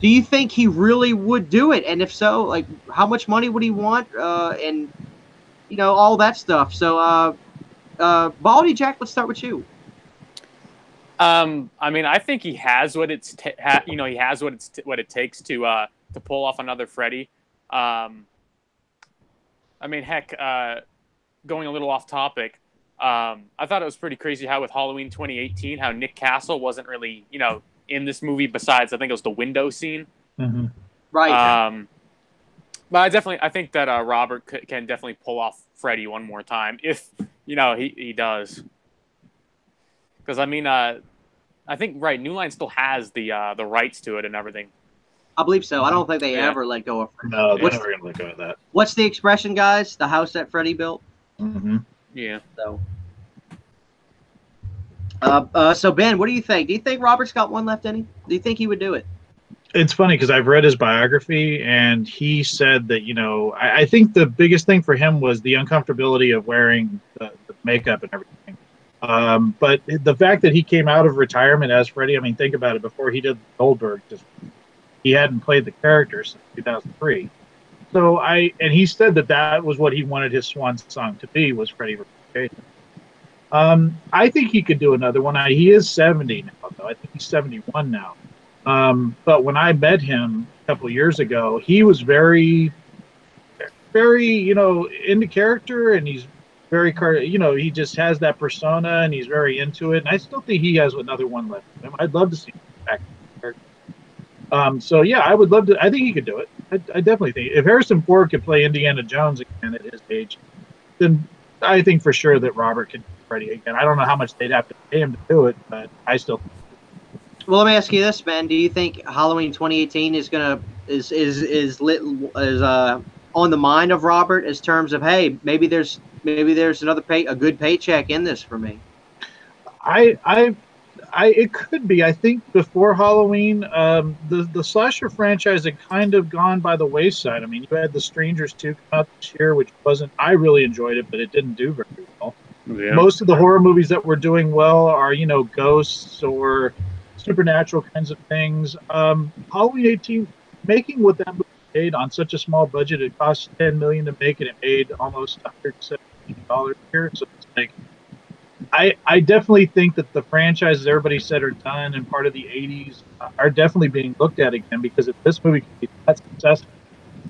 do you think he really would do it? And if so, like, how much money would he want? And all that stuff. So, Baldy Jack, let's start with you. I mean, I think he has what he has what it takes to pull off another Freddy. I mean, heck, going a little off topic, I thought it was pretty crazy how with Halloween 2018, how Nick Castle wasn't really, in this movie besides, I think it was the window scene. Mm-hmm. Right. But I think that Robert can definitely pull off Freddy one more time if, he does. Because, I mean, I think, New Line still has the rights to it and everything. I believe so. I don't think they ever let go of Freddy. No, they're never going to let go of that. What's the expression, guys? The house that Freddy built? Mm-hmm. Yeah. So Ben, what do you think? Do you think Robert's got one left in him? Do you think he would do it? It's funny because I've read his biography, and he said that, I think the biggest thing for him was the uncomfortability of wearing the makeup and everything. But the fact that he came out of retirement as Freddy, I mean, think about it. Before he did Goldberg, he hadn't played the character since 2003. So and he said that was what he wanted his swan song to be, was Freddy versus Jason. I think he could do another one. He is 70 now, though. I think he's 71 now. But when I met him a couple of years ago, he was very, very, into character, and he's very, he just has that persona, and he's very into it. And I still think he has another one left in him. I'd love to see him back in character. So yeah, I would love to. I think he could do it. I definitely think if Harrison Ford could play Indiana Jones again at his age, then I think for sure that Robert could do Freddy again. I don't know how much they'd have to pay him to do it, but I still think. Well, let me ask you this, Ben. Do you think Halloween 2018 is on the mind of Robert as terms of, hey, maybe there's another a good paycheck in this for me? It could be. I think before Halloween, the slasher franchise had kind of gone by the wayside. I mean, you had The Strangers 2 come out this year, which wasn't. I really enjoyed it, but it didn't do very well. Yeah. Most of the horror movies that were doing well are, ghosts or supernatural kinds of things. Halloween 18, making what that movie made on such a small budget, it cost $10 million to make, and it made almost $170 million here. So it's like, I definitely think that the franchises everybody said are done and part of the 80s are definitely being looked at again, because if this movie can be that successful,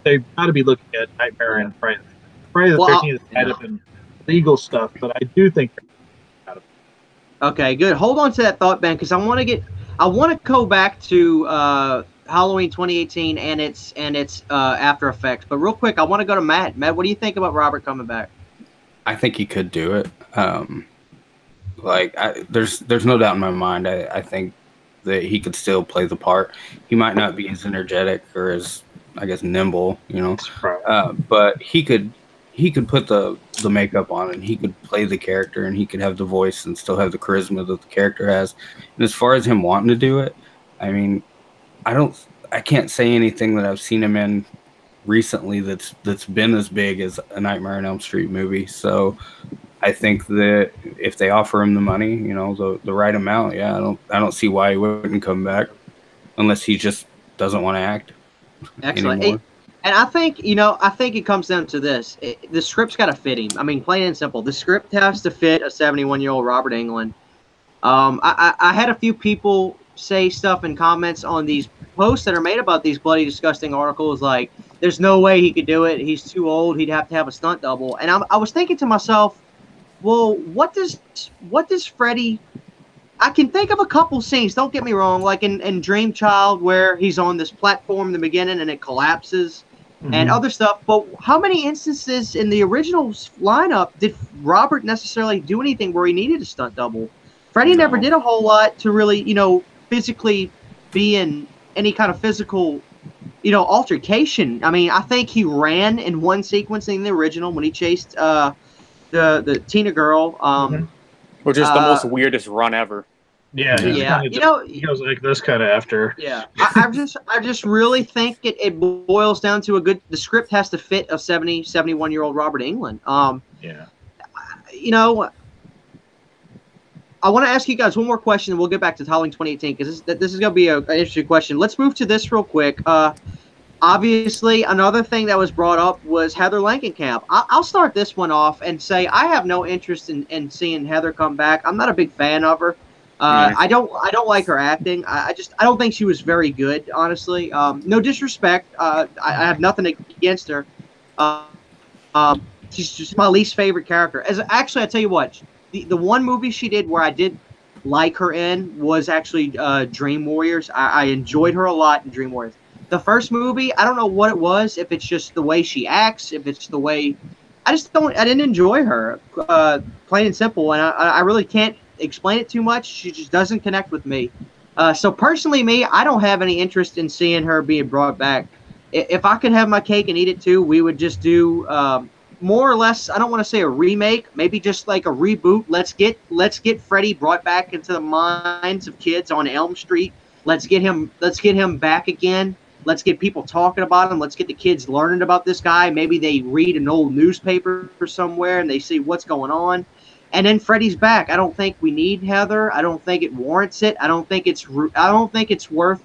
they've got to be looking at Nightmare and Friday. Friday the 13th is tied up in legal stuff, but I do think. Okay, good. Hold on to that thought, Ben, because I want to go back to Halloween 2018 and its after effects. But real quick, I want to go to Matt. Matt, what do you think about Robert coming back? I think he could do it. There's no doubt in my mind. I think that he could still play the part. He might not be as energetic or as, I guess, nimble, but he could put the makeup on, and he could play the character, and he could have the voice and still have the charisma that the character has. And as far as him wanting to do it, I mean, I can't say anything that I've seen him in recently that's been as big as a Nightmare on Elm Street movie. So I think that if they offer him the money, the right amount, I don't see why he wouldn't come back. unless he just doesn't want to act Excellent. anymore. And I think, it comes down to this. The script's got to fit him. I mean, plain and simple. The script has to fit a 71-year-old Robert Englund. I had a few people say stuff in comments on these posts that are made about these bloody disgusting articles like, there's no way he could do it. He's too old. He'd have to have a stunt double. And I was thinking to myself, well, what does Freddy... I can think of a couple scenes, don't get me wrong, like in Dream Child where he's on this platform in the beginning and it collapses and other stuff. But how many instances in the original lineup did Robert necessarily do anything where he needed a stunt double? Freddy never did a whole lot to really, physically be in any kind of physical, altercation. I mean, I think he ran in one sequence in the original when he chased the Tina girl. Which is the most weirdest run ever. Yeah, yeah. He goes like this kind of after. Yeah, I just really think it boils down to the script has to fit a 71-year-old Robert Englund. Yeah. I want to ask you guys one more question, and we'll get back to Halloween 2018 because this is going to be an interesting question. Let's move to this real quick. Obviously, another thing that was brought up was Heather Langenkamp. I'll start this one off and say I have no interest in seeing Heather come back. I'm not a big fan of her. I don't like her acting. I don't think she was very good, honestly. No disrespect. I have nothing against her. She's just my least favorite character. Actually, I tell you what, the one movie she did where I did like her in was actually Dream Warriors. I enjoyed her a lot in Dream Warriors. The first movie, I don't know what it was. If it's just the way she acts, if it's the way, I didn't enjoy her, plain and simple. And I really can't explain it too much. She just doesn't connect with me. So personally, I don't have any interest in seeing her being brought back. If I could have my cake and eat it too, we would just do more or less. I don't want to say a remake, maybe just like a reboot. Let's get Freddy brought back into the minds of kids on Elm Street. Let's get him back again. Let's get people talking about him. Let's get the kids learning about this guy. Maybe they read an old newspaper somewhere and they see what's going on. And then Freddy's back. I don't think we need Heather. I don't think it warrants it. I don't think it's worth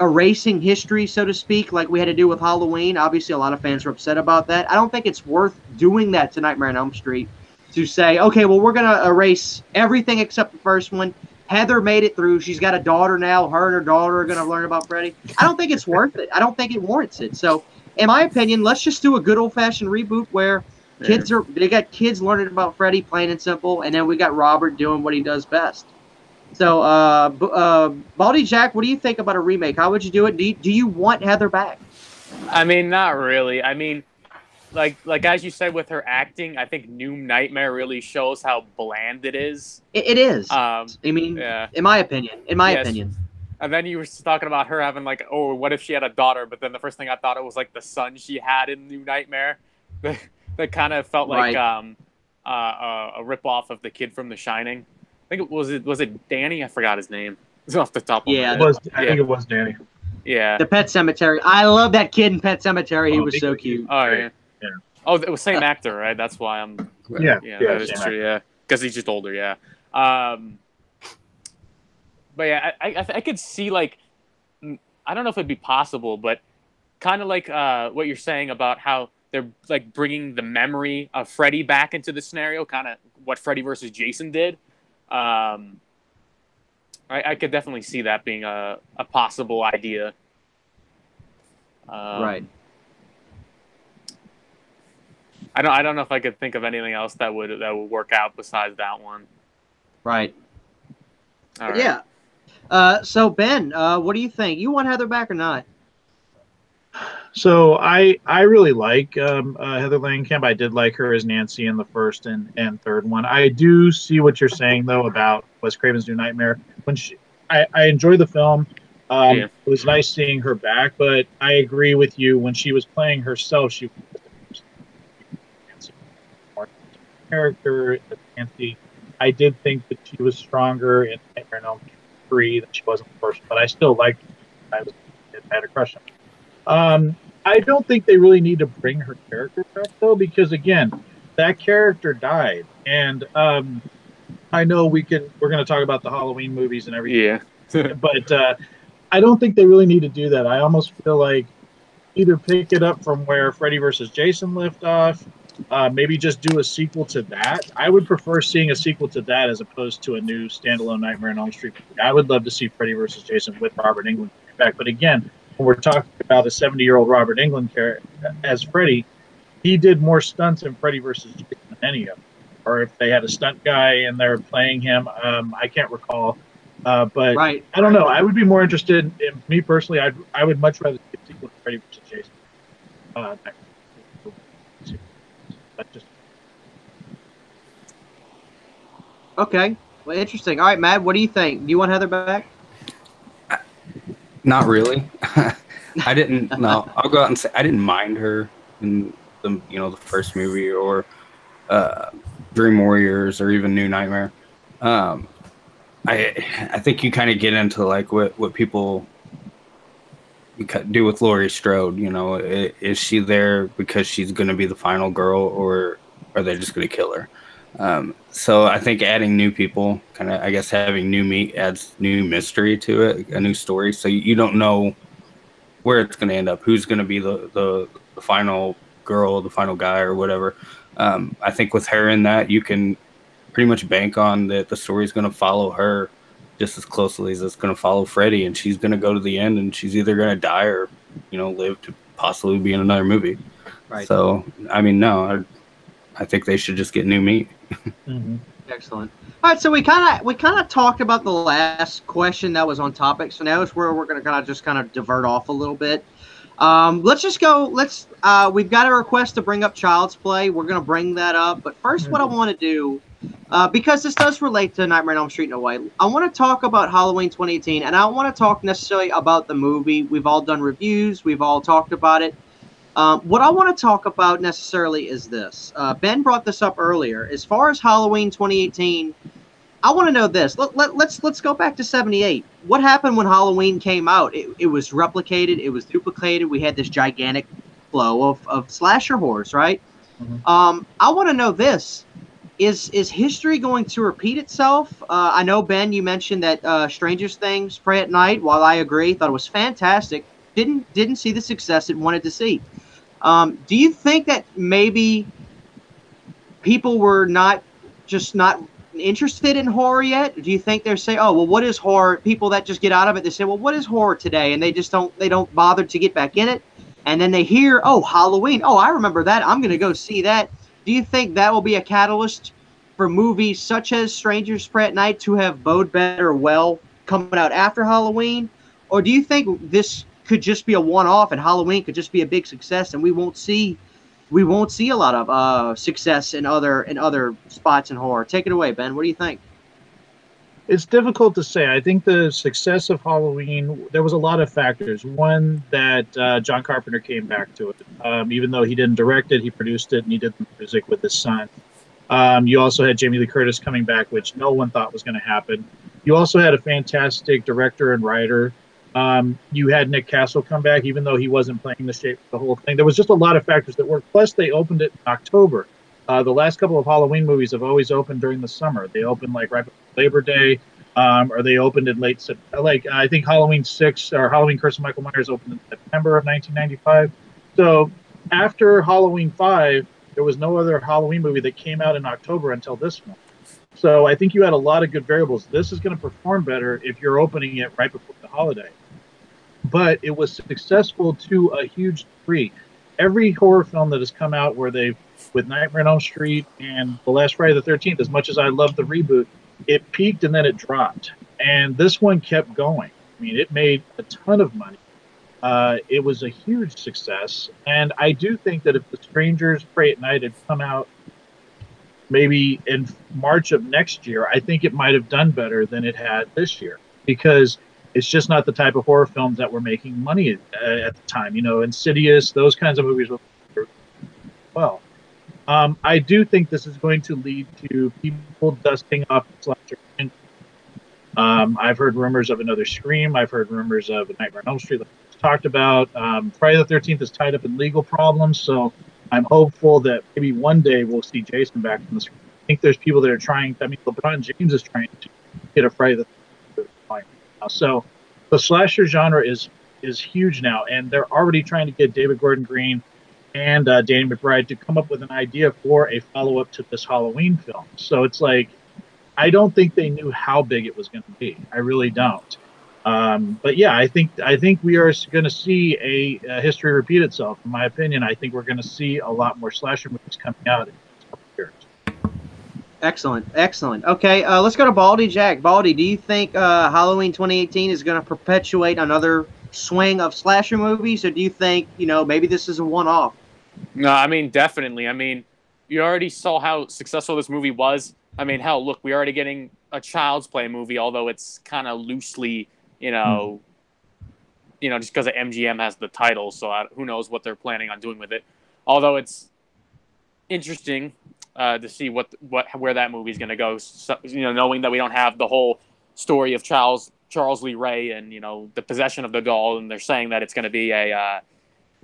erasing history, so to speak, like we had to do with Halloween. Obviously, a lot of fans are upset about that. I don't think it's worth doing that to Nightmare on Elm Street to say, okay, well, we're going to erase everything except the first one. Heather made it through. She's got a daughter now. Her and her daughter are going to learn about Freddy. I don't think it's worth it. I don't think it warrants it. So, in my opinion, let's just do a good old-fashioned reboot where they got kids learning about Freddy, plain and simple, and then we got Robert doing what he does best. So, Baldy Jack, what do you think about a remake? How would you do it? Do you want Heather back? I mean, not really. I mean, like as you said with her acting, I think New Nightmare really shows how bland it is. It is. I mean, in my opinion. And then you were talking about her having like, oh, what if she had a daughter? But then the first thing I thought it was like the son she had in New Nightmare. That kind of felt like a ripoff of the kid from The Shining. I think was it Danny? I forgot his name. It's off the top of my head. I think it was Danny. Yeah. The Pet Cemetery. I love that kid in Pet Cemetery. He was so cute. Oh yeah. Oh, it was same actor, right? That's why I'm. Yeah, that is true. Yeah, because he's just older. Yeah. But yeah, I could see like, I don't know if it'd be possible, but kind of like what you're saying about how they're like bringing the memory of Freddy back into the scenario, kind of what Freddy versus Jason did. I could definitely see that being a possible idea. Right. I don't know if I could think of anything else that would work out besides that one. Right. All right. Yeah. So Ben, what do you think? You want Heather back or not? So I really like Heather Langenkamp. I did like her as Nancy in the first and third one. I do see what you're saying though about Wes Craven's New Nightmare. I enjoy the film. It was nice seeing her back, but I agree with you. When she was playing herself, she was character as Nancy. I did think that she was stronger in Nightmare on Elm Street 3 than she was in the first, but I still liked her. I had a crush on her. I don't think they really need to bring her character back though, because again, that character died, and I know we're going to talk about the Halloween movies and everything. Yeah. But I don't think they really need to do that. I almost feel like either pick it up from where Freddy versus Jason left off, maybe just do a sequel to that. I would prefer seeing a sequel to that as opposed to a new standalone Nightmare on Elm Street movie. I would love to see Freddy versus Jason with Robert Englund back. But again, when we're talking about a 70-year-old Robert Englund character as Freddy, he did more stunts in Freddy versus Jason than any of them. Or if they had a stunt guy and they're playing him, I can't recall. But Right. I don't know. I would be more interested in me personally. I would much rather see a sequel to Freddy vs. Jason. That's just Okay. Well, interesting. All right, Matt, what do you think? Do you want Heather back? Not really. I didn't. No, I'll go out and say I didn't mind her in the first movie or Dream Warriors or even New Nightmare. I think you kind of get into like what people do with Laurie Strode. Is she there because she's going to be the final girl, or are they just going to kill her? So I think adding new people, kind of, I guess having new meat adds new mystery to it, a new story. So you don't know where it's going to end up, who's going to be the final girl, the final guy, or whatever. I think with her in that, you can pretty much bank on that the story is going to follow her just as closely as it's going to follow Freddy, and she's going to go to the end, and she's either going to die or live to possibly be in another movie. Right. So I mean, no, I think they should just get new meat. mm-hmm. Excellent. All right, so we kind of talked about the last question that was on topic. So now is where we're going to kind of divert off a little bit. Let's just go. We've got a request to bring up Child's Play. We're going to bring that up. But first, what I want to do, because this does relate to Nightmare on Elm Street in a way, I want to talk about Halloween 2018, and I don't want to talk necessarily about the movie. We've all done reviews. We've all talked about it. What I want to talk about necessarily is this. Ben brought this up earlier. As far as Halloween 2018, I want to know this. Let's go back to 78. What happened when Halloween came out? It was replicated. It was duplicated. We had this gigantic flow of slasher horrors, right? Mm-hmm. I want to know this. Is history going to repeat itself? I know, Ben, you mentioned that Stranger Things, Pray at Night, while I agree, thought it was fantastic, didn't see the success it wanted to see. Do you think that maybe people were not interested in horror yet? Do you think they're saying, oh, well, what is horror? People that just get out of it, they say, well, what is horror today? And they don't bother to get back in it. And then they hear, oh, Halloween. Oh, I remember that. I'm going to go see that. Do you think that will be a catalyst for movies such as Strangers Pray at Night to have bode better well coming out after Halloween? Or do you think this could just be a one-off and Halloween could just be a big success and we won't see a lot of success in other spots in horror? Take it away, Ben. What do you think? It's difficult to say. I think the success of Halloween, there was a lot of factors. One, that John Carpenter came back to it. Even though he didn't direct it, he produced it, and he did the music with his son. You also had Jamie Lee Curtis coming back, which no one thought was going to happen. You also had a fantastic director and writer. You had Nick Castle come back, even though he wasn't playing the whole thing. There was just a lot of factors that worked. Plus, they opened it in October. The last couple of Halloween movies have always opened during the summer. They opened like right before Labor Day, or they opened in late September. Like I think Halloween 6 or Halloween Curse of Michael Myers opened in September of 1995. So after Halloween 5, there was no other Halloween movie that came out in October until this one. So I think you had a lot of good variables. This is going to perform better if you're opening it right before the holiday. But it was successful to a huge degree. Every horror film that has come out with Nightmare on Elm Street and The Last Friday the 13th, as much as I love the reboot, it peaked and then it dropped. And this one kept going. I mean, it made a ton of money. It was a huge success. And I do think that if The Strangers Pray at Night had come out maybe in March of next year, I think it might have done better than it had this year. Because it's just not the type of horror films that were making money at the time. Insidious, those kinds of movies were well. I do think this is going to lead to people dusting off slasher. I've heard rumors of another Scream. I've heard rumors of a Nightmare on Elm Street, like we talked about. Friday the 13th is tied up in legal problems, so I'm hopeful that maybe one day we'll see Jason back from the screen. I think there's people that are trying. I mean, LeBron James is trying to get a Friday the 13th. now. So the slasher genre is huge now, and they're already trying to get David Gordon Green and Danny McBride to come up with an idea for a follow-up to this Halloween film. So it's like, I don't think they knew how big it was going to be. I really don't. But yeah, I think we are going to see a history repeat itself. In my opinion, I think we're going to see a lot more slasher movies coming out in the next couple of years. Excellent. Okay, let's go to Baldy Jack. Baldy, do you think Halloween 2018 is going to perpetuate another swing of slasher movies, or do you think, maybe this is a one-off? No, I mean, definitely. I mean, you already saw how successful this movie was. I mean, hell, look, we're already getting a Child's Play movie, although it's kind of loosely, just because of MGM has the title, so who knows what they're planning on doing with it. Although it's interesting to see where that movie's going to go. So, knowing that we don't have the whole story of Charles Lee Ray and the possession of the doll, and they're saying that it's going to be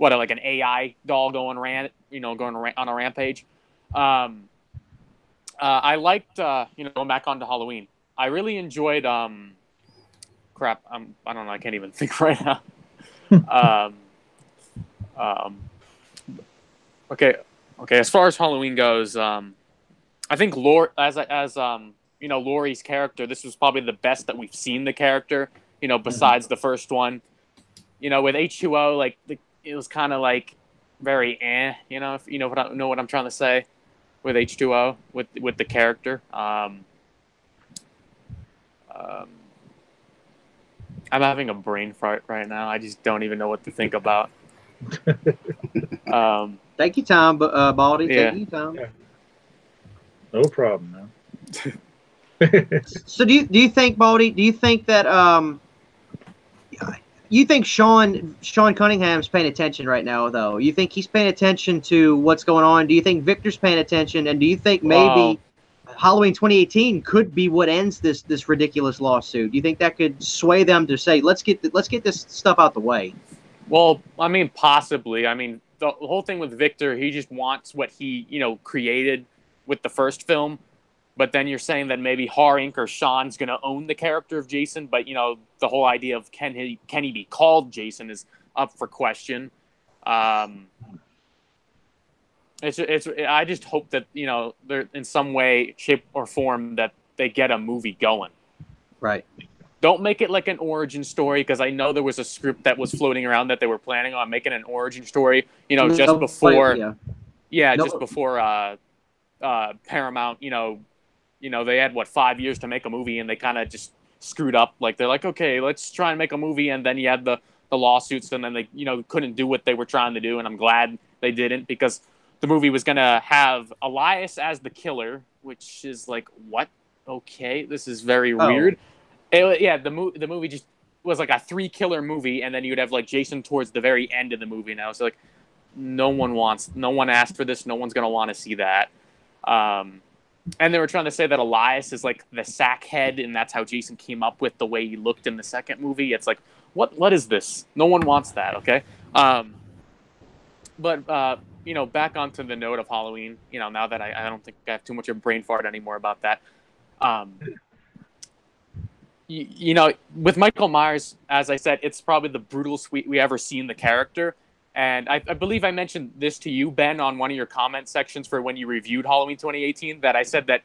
like an AI doll going on a rampage. I liked going back onto Halloween. I really enjoyed crap. I don't know. I can't even think right now. Okay. As far as Halloween goes, I think Laurie's character, this was probably the best that we've seen the character. Besides the first one. With H2O, like it was kind of like very if you know what I'm trying to say with H2O with the character. I'm having a brain fart right now. I just don't even know what to think about. Take your time, Baldy. Yeah. Take your time. Yeah. No problem, man. So do you think, Baldy? Do you think that you think Sean Cunningham's paying attention right now, though? You think he's paying attention to what's going on? Do you think Victor's paying attention? And do you think maybe Halloween 2018 could be what ends this ridiculous lawsuit? Do you think that could sway them to say, let's get this stuff out the way? Well, I mean, possibly. I mean, the whole thing with Victor, he just wants what he created with the first film. But then you're saying that maybe Horror Inc. or Sean's going to own the character of Jason. But, the whole idea of can he be called Jason is up for question. I just hope that, they're in some way, shape, or form that they get a movie going. Right. Don't make it like an origin story, because I know there was a script that was floating around that they were planning on making an origin story, just before. Just before Paramount, they had 5 years to make a movie, and they kind of just screwed up. Like they're like, okay, let's try and make a movie, and then you had the lawsuits, and then they couldn't do what they were trying to do, and I'm glad they didn't, because the movie was gonna have Elias as the killer, which is like, what? Okay, this is very weird. The movie just was like a 3-killer movie, and then you'd have like Jason towards the very end of the movie. Now it's like, no one asked for this, no one's gonna want to see that. And they were trying to say that Elias is like the sack head, and that's how Jason came up with the way he looked in the second movie. It's like, what is this? No one wants that, okay? But back onto the note of Halloween, now that I don't think I have too much of a brain fart anymore about that. With Michael Myers, as I said, it's probably the brutalest we ever seen the character. And I believe I mentioned this to you, Ben, on one of your comment sections for when you reviewed Halloween 2018, that I said that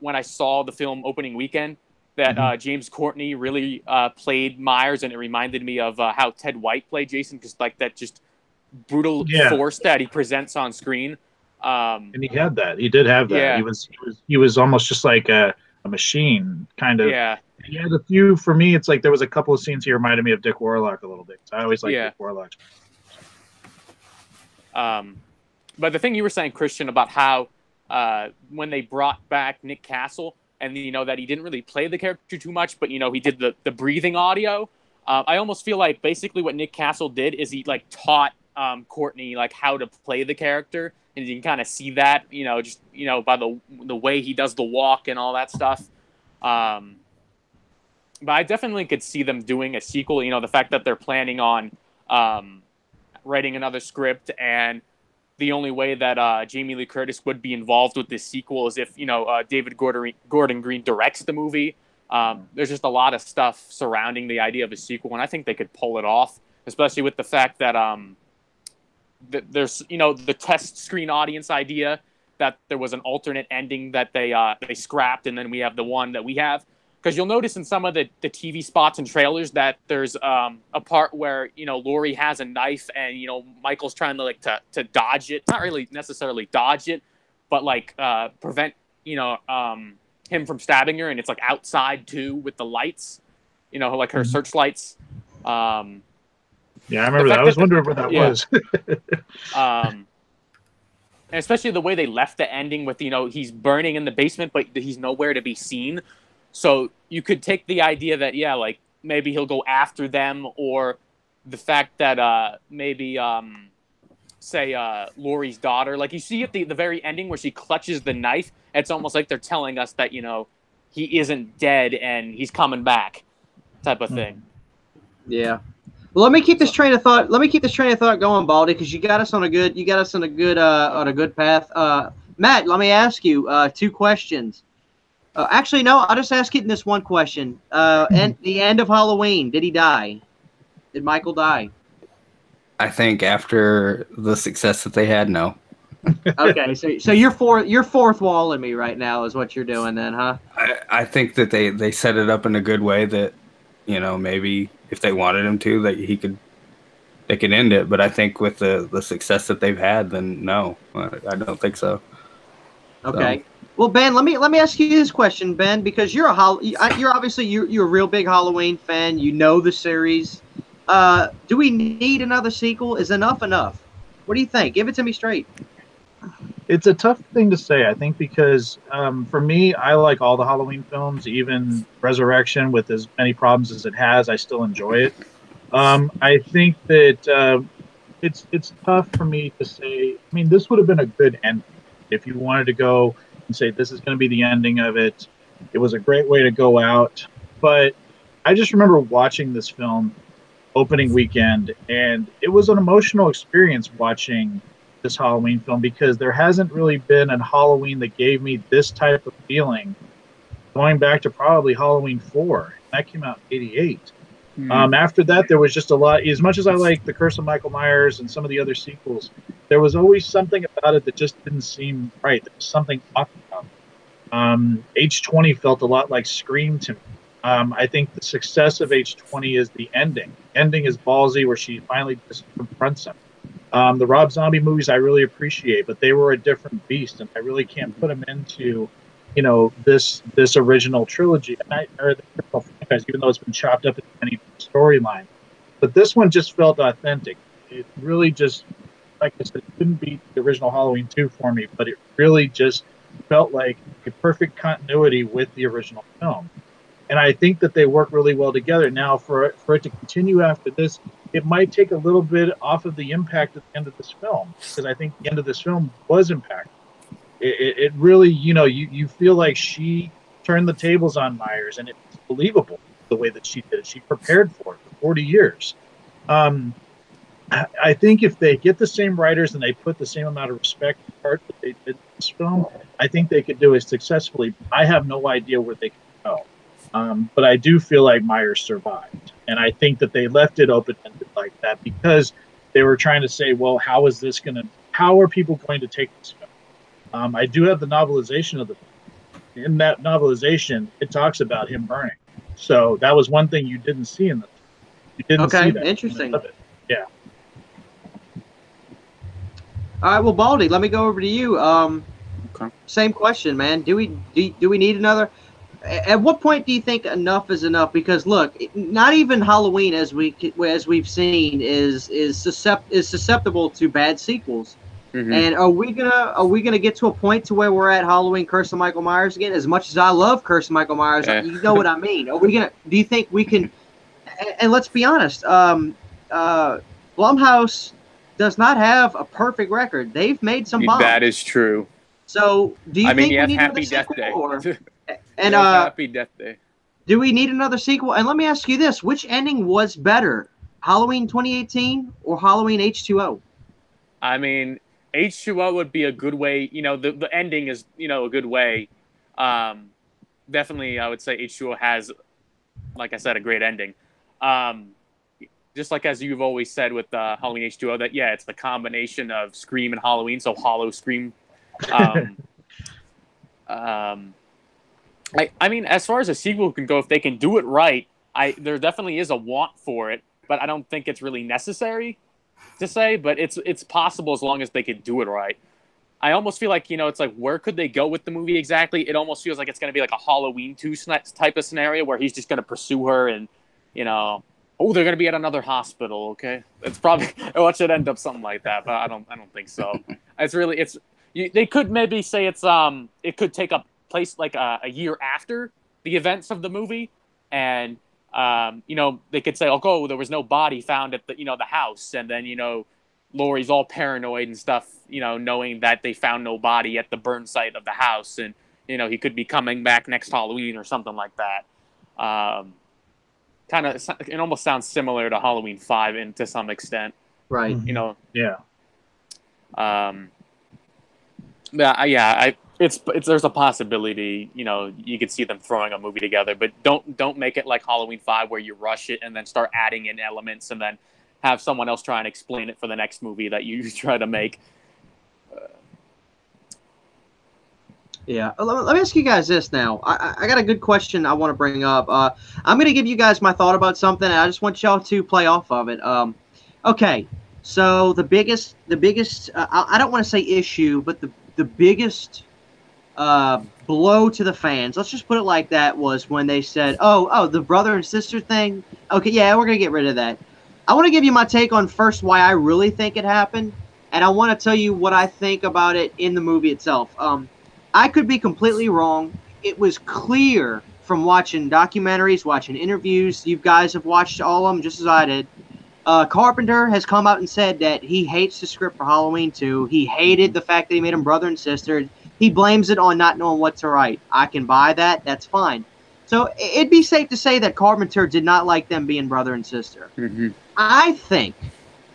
when I saw the film opening weekend, that James Courtney really played Myers, and it reminded me of how Ted White played Jason, because like that just brutal force that he presents on screen. And he had that. He did have that. Yeah. He was almost just like a machine, kind of. Yeah. He had a few. For me, it's like there was a couple of scenes he reminded me of Dick Warlock a little bit. So I always liked Dick Warlock. But the thing you were saying, Christian, about how when they brought back Nick Castle, and that he didn't really play the character too much, but he did the breathing audio. I almost feel like basically what Nick Castle did is he like taught Courtney like how to play the character, and you can kind of see that by the way he does the walk and all that stuff. But I definitely could see them doing a sequel. The fact that they're planning on writing another script, and the only way that Jamie Lee Curtis would be involved with this sequel is if David Gordon Green directs the movie. There's just a lot of stuff surrounding the idea of a sequel, and I think they could pull it off, especially with the fact that there's the test screen audience idea that there was an alternate ending that they scrapped, and then we have the one that we have. Because you'll notice in some of the TV spots and trailers that there's a part where Laurie has a knife and Michael's trying to dodge it, not really necessarily dodge it, but prevent him from stabbing her, and it's outside too with the lights, her searchlights. Yeah, I remember that. I was wondering where that was. And especially the way they left the ending with he's burning in the basement, but he's nowhere to be seen. So you could take the idea that maybe he'll go after them, or the fact that maybe Laurie's daughter, you see at the very ending where she clutches the knife, it's almost like they're telling us that he isn't dead and he's coming back, type of thing. Yeah. Well, let me keep this train of thought. Going, Baldy, because you got us on a good path. Matt, let me ask you 2 questions. Actually, no, I'll just ask it in this one question. And the end of Halloween, did he die? Did Michael die? I think after the success that they had, no. Okay, so you're fourth walling me right now is what you're doing then, huh? I think that they set it up in a good way that maybe if they wanted him to, that they could end it. But I think with the success that they've had, then no, I don't think so. Okay. So. Well, Ben, let me ask you this question, Ben, because you're you're a real big Halloween fan. You know the series. Do we need another sequel? Is enough enough? What do you think? Give it to me straight. It's a tough thing to say, I think, because for me, I like all the Halloween films, even Resurrection, with as many problems as it has. I still enjoy it. I think that it's tough for me to say. I mean, this would have been a good ending if you wanted to go and say this is going to be the ending of it. It was a great way to go out. But I just remember watching this film opening weekend, and it was an emotional experience watching this Halloween film, because there hasn't really been a Halloween that gave me this type of feeling going back to probably Halloween 4. That came out in '88. After that, there was just a lot. As much as I like The Curse of Michael Myers and some of the other sequels, there was always something about it that just didn't seem right. There was something off about it. H20 felt a lot like Scream to me. I think the success of H20 is the ending. Ending is ballsy, where she finally just confronts him. The Rob Zombie movies I really appreciate, but they were a different beast, and I really can't put them into, this original trilogy, or the franchise, even though it's been chopped up into many storylines. But this one just felt authentic. It really just, like I said, it couldn't beat the original Halloween 2 for me, but it really just felt like a perfect continuity with the original film. And I think that they work really well together. Now, for it to continue after this, it might take a little bit off of the impact at the end of this film, because I think the end of this film was impactful. It really, you feel like she turned the tables on Myers, and it's believable the way that she did it. She prepared for it for 40 years. I think if they get the same writers and they put the same amount of respect in part that they did in this film, I think they could do it successfully. I have no idea where they could go. But I do feel like Myers survived. And I think that they left it open-ended like that because they were trying to say, well, how are people going to take this film? I do have the novelization of the film. In that novelization, it talks about him burning. So that was one thing you didn't see in the film. You didn't see that. Interesting. Yeah. All right, well, Baldy, let me go over to you. Okay. Same question, man. Do we need another? At what point do you think enough is enough? Because look, not even Halloween, as we've seen, is susceptible to bad sequels. Mm-hmm. And are we gonna get to a point to where we're at Halloween Curse of Michael Myers again? As much as I love Curse of Michael Myers, you know what I mean. Are we gonna? Do you think we can? And let's be honest, Blumhouse does not have a perfect record. They've made some bombs. That is true. So do you think we need Happy another Death Day? Or, and Happy Death Day. Do we need another sequel? And let me ask you this: which ending was better, Halloween 2018 or Halloween H2O? I mean, H2O would be a good way. The ending is a good way. definitely I would say H2O has, like I said, a great ending. Just like as you've always said with Halloween H2O, that it's the combination of Scream and Halloween, so Hollow Scream. I mean, as far as a sequel can go, if they can do it right, there definitely is a want for it, but I don't think it's really necessary to say. But it's possible as long as they can do it right. I almost feel like, it's like, where could they go with the movie exactly? It almost feels like it's going to be like a Halloween 2 type of scenario where he's just going to pursue her and, they're going to be at another hospital. Okay. It's probably, it should end up something like that, but I don't think so. They could maybe say it could take up place like a year after the events of the movie. And, they could say, oh, there was no body found at the house. And then, Laurie's all paranoid and stuff, knowing that they found no body at the burn site of the house. And, he could be coming back next Halloween or something like that. It almost sounds similar to Halloween 5 and to some extent. Right. Yeah. There's a possibility, you could see them throwing a movie together, but don't make it like Halloween 5 where you rush it and then start adding in elements and then have someone else try and explain it for the next movie that you try to make. Yeah, let me ask you guys this now. I got a good question I want to bring up. I'm going to give you guys my thought about something, and I just want y'all to play off of it. Okay, so the biggest I don't want to say issue, but the biggest blow to the fans, let's just put it like that, was when they said, oh, the brother and sister thing. Okay, yeah, we're going to get rid of that. I want to give you my take on first why I really think it happened, and I want to tell you what I think about it in the movie itself. I could be completely wrong. It was clear from watching documentaries, watching interviews. You guys have watched all of them just as I did. Carpenter has come out and said that he hates the script for Halloween 2. He hated the fact that he made them brother and sister. He blames it on not knowing what to write. I can buy that. That's fine. So it'd be safe to say that Carpenter did not like them being brother and sister. Mm-hmm. I think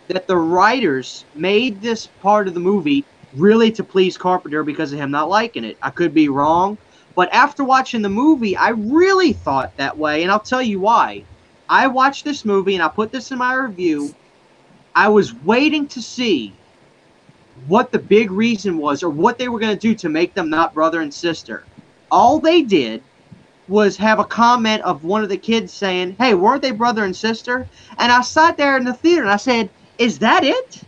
that the writers made this part of the movie really to please Carpenter because of him not liking it. I could be wrong, but after watching the movie, I really thought that way, and I'll tell you why. I watched this movie, and I put this in my review. I was waiting to see what the big reason was or what they were going to do to make them not brother and sister. All they did was have a comment of one of the kids saying, hey, weren't they brother and sister? And I sat there in the theater, and I said, is that it?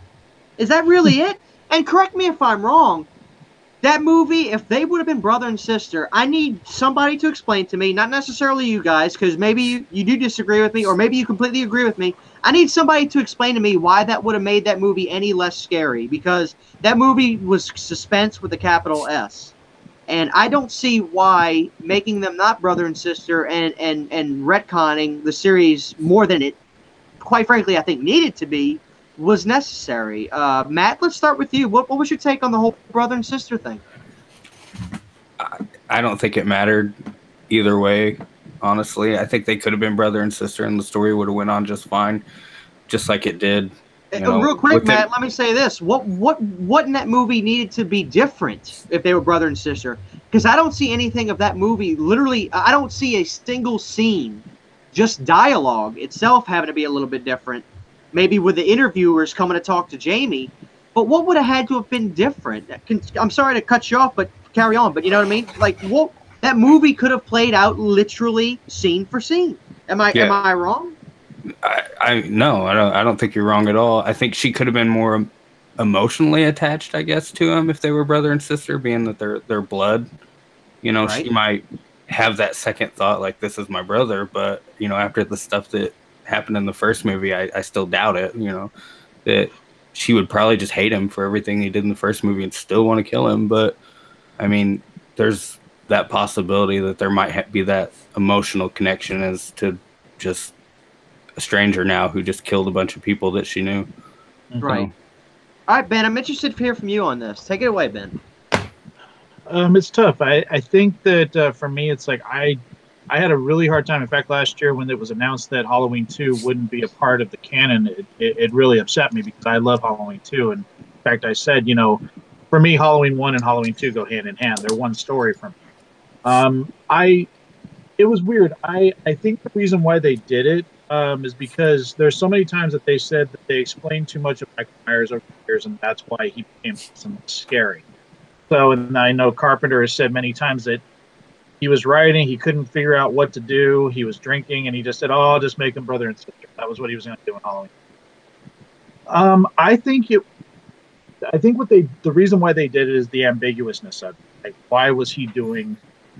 Is that really it? And correct me if I'm wrong, that movie, if they would have been brother and sister, I need somebody to explain to me, not necessarily you guys, because maybe you do disagree with me, or maybe you completely agree with me. I need somebody to explain to me why that would have made that movie any less scary, because that movie was suspense with a capital S. And I don't see why making them not brother and sister and retconning the series more than it, quite frankly, I think needed to be, was necessary. Matt, let's start with you. What was your take on the whole brother and sister thing? I don't think it mattered either way, honestly. I think they could have been brother and sister and the story would have went on just fine, just like it did. Real quick, Matt, let me say this. What in that movie needed to be different if they were brother and sister? Because I don't see anything of that movie. Literally, I don't see a single scene, just dialogue itself having to be a little bit different. Maybe with the interviewers coming to talk to Jamie. But what would have had to have been different? I'm sorry to cut you off, but carry on. But you know what I mean? Like, that movie could have played out literally scene for scene. Am I wrong? No, I don't think you're wrong at all. I think she could have been more emotionally attached, I guess, to him if they were brother and sister, being that they're blood. Right. She might have that second thought, like, this is my brother, but after the stuff that happened in the first movie, I still doubt it. That she would probably just hate him for everything he did in the first movie and still want to kill him. But I mean, there's that possibility that there might be that emotional connection as to just a stranger now who just killed a bunch of people that she knew. Right. All right, Ben, I'm interested to hear from you on this. Take it away, Ben. It's tough. I think that for me, it's like I had a really hard time. In fact, last year when it was announced that Halloween 2 wouldn't be a part of the canon, it really upset me because I love Halloween 2. And in fact, I said, for me, Halloween 1 and Halloween 2 go hand in hand. They're one story for me. it was weird. I think the reason why they did it is because there's so many times that they said that they explained too much of Michael Myers over the years, and that's why he became somewhat scary. So, and I know Carpenter has said many times that he was writing, he couldn't figure out what to do, he was drinking, and he just said, "Oh, I'll just make them brother and sister." That was what he was going to do in Halloween. I think the reason why they did it is the ambiguousness of it. Like, why was he doing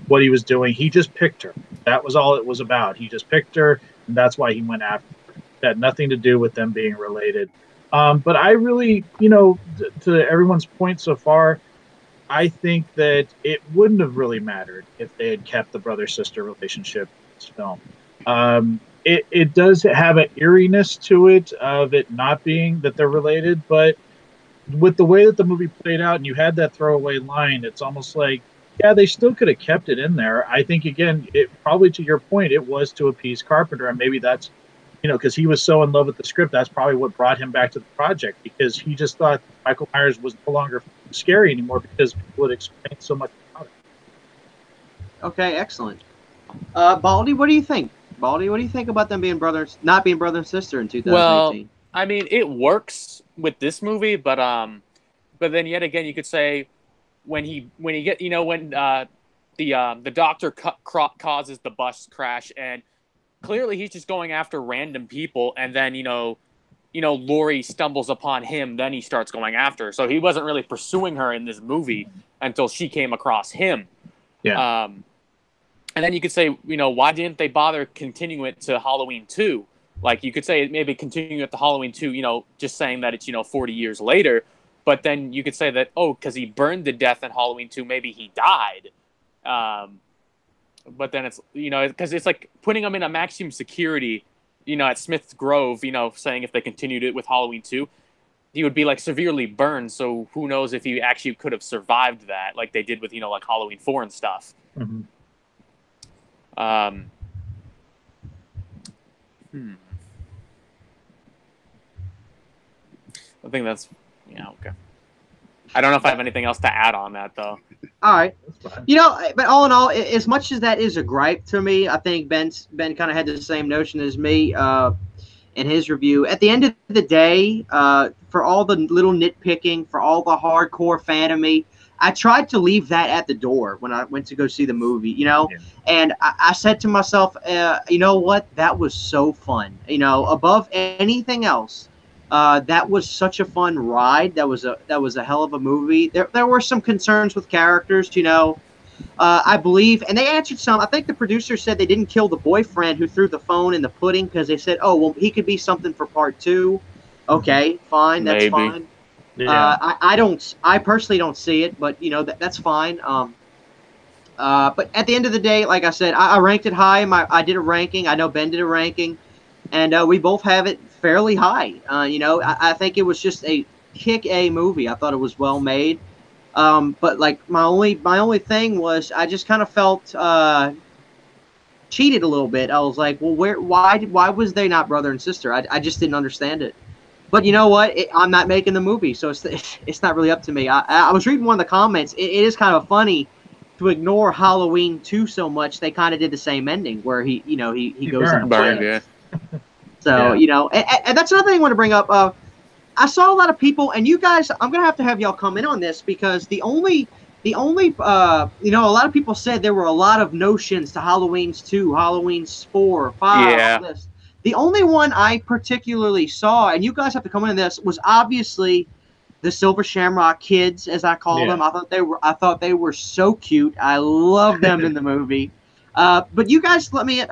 what he was doing? He just picked her. That was all it was about. He just picked her, and that's why he went after her. It had nothing to do with them being related. But I really, to everyone's point so far, I think that it wouldn't have really mattered if they had kept the brother-sister relationship in this film. It does have an eeriness to it of it not being that they're related, but with the way that the movie played out and you had that throwaway line, it's almost like, yeah, they still could have kept it in there. I think, again, it probably, to your point, it was to appease Carpenter, and maybe that's, because he was so in love with the script, that's probably what brought him back to the project, because he just thought Michael Myers was no longer scary anymore because people would explain so much about it. Okay, excellent. Baldy, what do you think? Baldy, what do you think about them being not being brother and sister in 2018? Well, I mean, it works with this movie, but then yet again, you could say when the doctor causes the bus crash, and clearly he's just going after random people, and then Laurie stumbles upon him, then he starts going after her. So he wasn't really pursuing her in this movie until she came across him. Yeah. And then you could say, why didn't they bother continuing it to Halloween 2? Like, you could say maybe continuing it to Halloween 2, just saying that it's, 40 years later. But then you could say that, because he burned to death in Halloween 2, maybe he died. But then it's, because it's like putting him in a maximum security, at Smith's Grove, saying if they continued it with Halloween 2, he would be, like, severely burned. So who knows if he actually could have survived that, like they did with, like Halloween 4 and stuff. Mm-hmm. I think that's, okay. I don't know if I have anything else to add on that, though. All right. But all in all, as much as that is a gripe to me, I think Ben kind of had the same notion as me in his review. At the end of the day, for all the little nitpicking, for all the hardcore fan of me, I tried to leave that at the door when I went to go see the movie, Yeah. And I said to myself, you know what? That was so fun. Above anything else, that was such a fun ride. That was a hell of a movie. There were some concerns with characters, I believe, and they answered some. I think the producer said they didn't kill the boyfriend who threw the phone in the pudding because they said, oh, well, he could be something for part 2. Okay, fine, that's Maybe. fine. Yeah. I personally don't see it, but that's fine. But at the end of the day, like I said, I ranked it high. I did a ranking. I know Ben did a ranking, and we both have it fairly high. I think it was just a kick-A movie. I thought it was well made. But like my only thing was I just kind of felt cheated a little bit. I was like, well, why was they not brother and sister? I just didn't understand it. But you know what? I'm not making the movie, so it's not really up to me. I was reading one of the comments. It is kind of funny to ignore Halloween 2 so much. They kind of did the same ending where he goes in Burned, yeah. So Yeah. and that's another thing I want to bring up. I saw a lot of people, and you guys, I'm gonna have y'all come in on this because the only a lot of people said there were a lot of notions to Halloween's 2, Halloween's 4, 5. Yeah. All this. The only one I particularly saw, and you guys have to come in on this, was obviously the Silver Shamrock Kids, as I call them. I thought they were so cute. I love them in the movie. But you guys, let me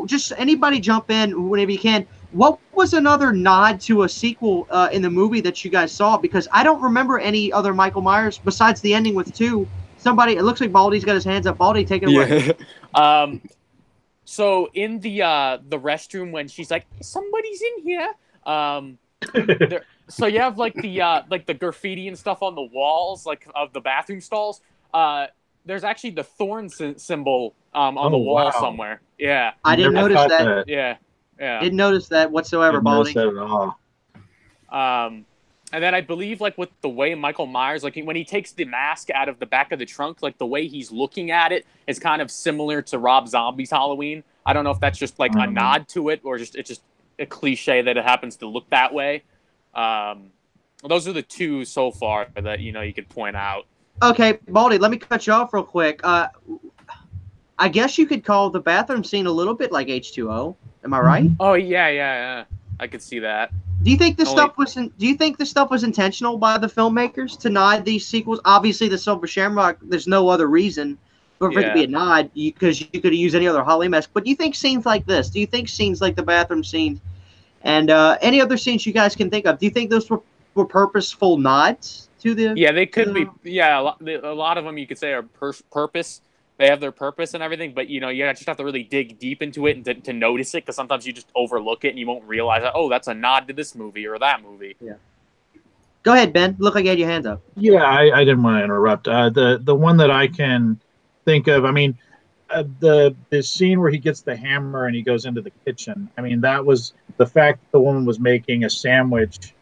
just anybody jump in whenever you can. What was another nod to a sequel in the movie that you guys saw? Because I don't remember any other Michael Myers besides the ending with 2. Somebody, it looks like Baldy's got his hands up. Baldy, take it away. Yeah. So in the restroom when she's like, somebody's in here. So you have like the graffiti and stuff on the walls, like of the bathroom stalls. There's actually the thorn symbol on the wall somewhere. Yeah. I didn't notice that. Yeah. Yeah. Didn't notice that whatsoever, Didn't Baldy. notice that at all. And then I believe, like, with the way Michael Myers, like, when he takes the mask out of the back of the trunk, like, the way he's looking at it is kind of similar to Rob Zombie's Halloween. I don't know if that's just, like, a nod to it or it's just a cliche that it happens to look that way. Those are the two so far that, you could point out. Okay, Baldy, let me cut you off real quick. I guess you could call the bathroom scene a little bit like H2O. Am I right? Oh, yeah. I could see that. Do you think this stuff was intentional by the filmmakers to nod these sequels? Obviously, the Silver Shamrock, there's no other reason for it to be a nod because you could have used any other Halloween mask. But do you think scenes like this, do you think scenes like the bathroom scene and any other scenes you guys can think of, do you think those were purposeful nods to the... Yeah, they could be. Yeah, a lot of them you could say are purpose. They have their purpose and everything, but you just have to really dig deep into it and to notice it, because sometimes you just overlook it and you won't realize that, oh, that's a nod to this movie or that movie. Yeah. Go ahead, Ben. Look like you had your hand up. Yeah, I didn't want to interrupt. The one that I can think of, I mean, the scene where he gets the hammer and he goes into the kitchen. I mean, that was the fact that the woman was making a sandwich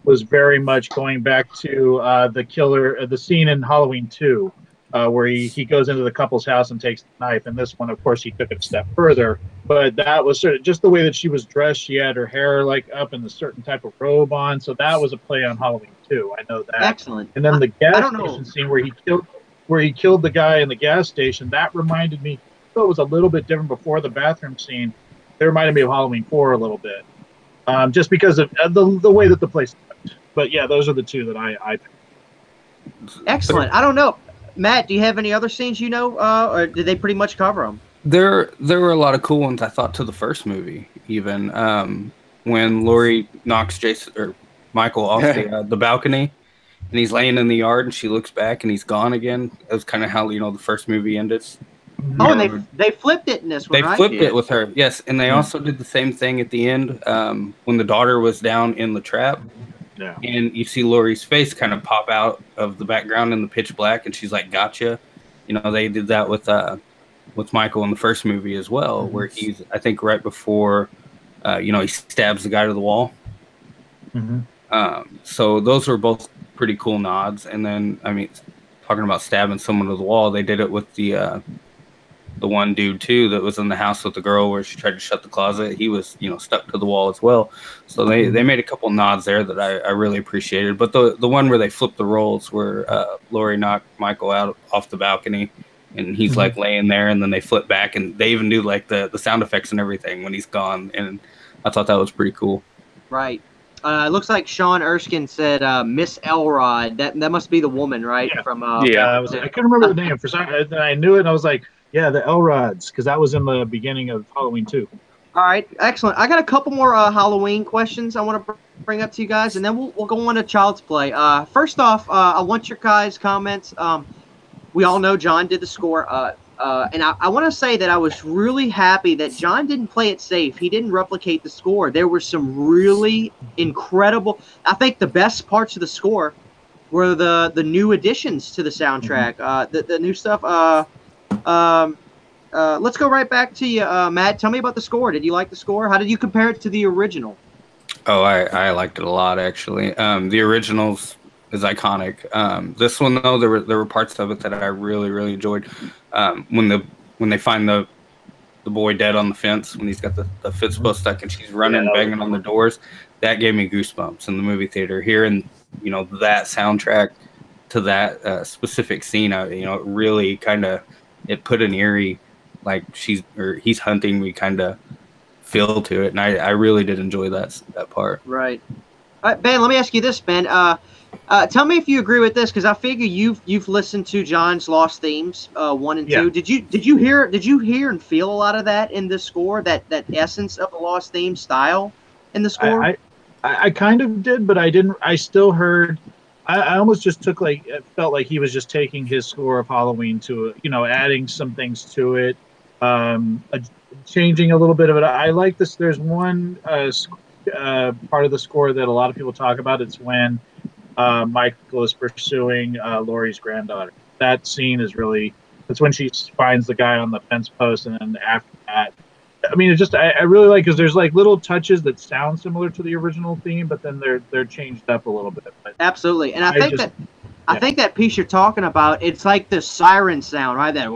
was very much going back to the scene in Halloween 2. Where he goes into the couple's house and takes the knife. And this one, of course, he took it a step further. But that was sort of just the way that she was dressed. She had her hair like up in a certain type of robe on. So that was a play on Halloween too. I know that. Excellent. And then the gas station scene where he killed the guy in the gas station, that reminded me, though it was a little bit different before the bathroom scene, it reminded me of Halloween 4 a little bit. Just because of the way that the place looked. But yeah, those are the two that I Excellent. I don't know. Matt, do you have any other scenes or did they pretty much cover them? There were a lot of cool ones, I thought, to the first movie, even. When Laurie knocks Michael off the balcony, and he's laying in the yard, and she looks back, and he's gone again. That was kind of how, the first movie ended. Oh, and they flipped it in this one, right? They flipped it with her, yes. And they also did the same thing at the end when the daughter was down in the trap. Yeah. And you see Laurie's face kind of pop out of the background in the pitch black, and she's like, "Gotcha." They did that with Michael in the first movie as well, where he's, I think, right before, he stabs the guy to the wall. So those were both pretty cool nods. And then, I mean, talking about stabbing someone to the wall, they did it with the one dude too that was in the house with the girl where she tried to shut the closet. He was, stuck to the wall as well. So they made a couple nods there that I really appreciated. But the one where they flipped the roles, where Laurie knocked Michael out off the balcony and he's like laying there, and then they flip back, and they even do like the sound effects and everything when he's gone. And I thought that was pretty cool. Right. It looks like Sean Erskine said Miss Elrod. That must be the woman, right? Yeah. From I couldn't remember the name. For some reason, I knew it, and I was like, yeah, the Elrods, because that was in the beginning of Halloween 2. All right, excellent. I got a couple more Halloween questions I want to bring up to you guys, and then we'll go on to Child's Play. First off, I want your guys' comments. We all know John did the score, and I want to say that I was really happy that John didn't play it safe. He didn't replicate the score. There were some really incredible, I think the best parts of the score were the new additions to the soundtrack, the new stuff. Let's go right back to you, Matt. Tell me about the score. Did you like the score? How did you compare it to the original? Oh, I liked it a lot, actually. The originals is iconic. This one, though, there were parts of it that I really, really enjoyed. When they find the boy dead on the fence, when he's got the fence stuck and she's running, banging on the doors, that gave me goosebumps in the movie theater. Hearing, that soundtrack to that specific scene, it really kind of, it put an eerie, like he's hunting me kind of feel to it, and I really did enjoy that part. Right. All right, Ben, let me ask you this, Ben. Tell me if you agree with this, because I figure you've listened to John's Lost Themes 1 and 2. Did you hear and feel a lot of that in the score? That essence of the Lost Theme style in the score? I kind of did, but I didn't. I still heard. I almost just it felt like he was just taking his score of Halloween to, adding some things to it, changing a little bit of it. I like this. There's one part of the score that a lot of people talk about. It's when Michael is pursuing Laurie's granddaughter. That scene is really, it's when she finds the guy on the fence post, and then after that, I mean, it's just I really like because there's like little touches that sound similar to the original theme, but then they're changed up a little bit. But Absolutely, and I yeah. think that piece you're talking about, it's like the siren sound, right? That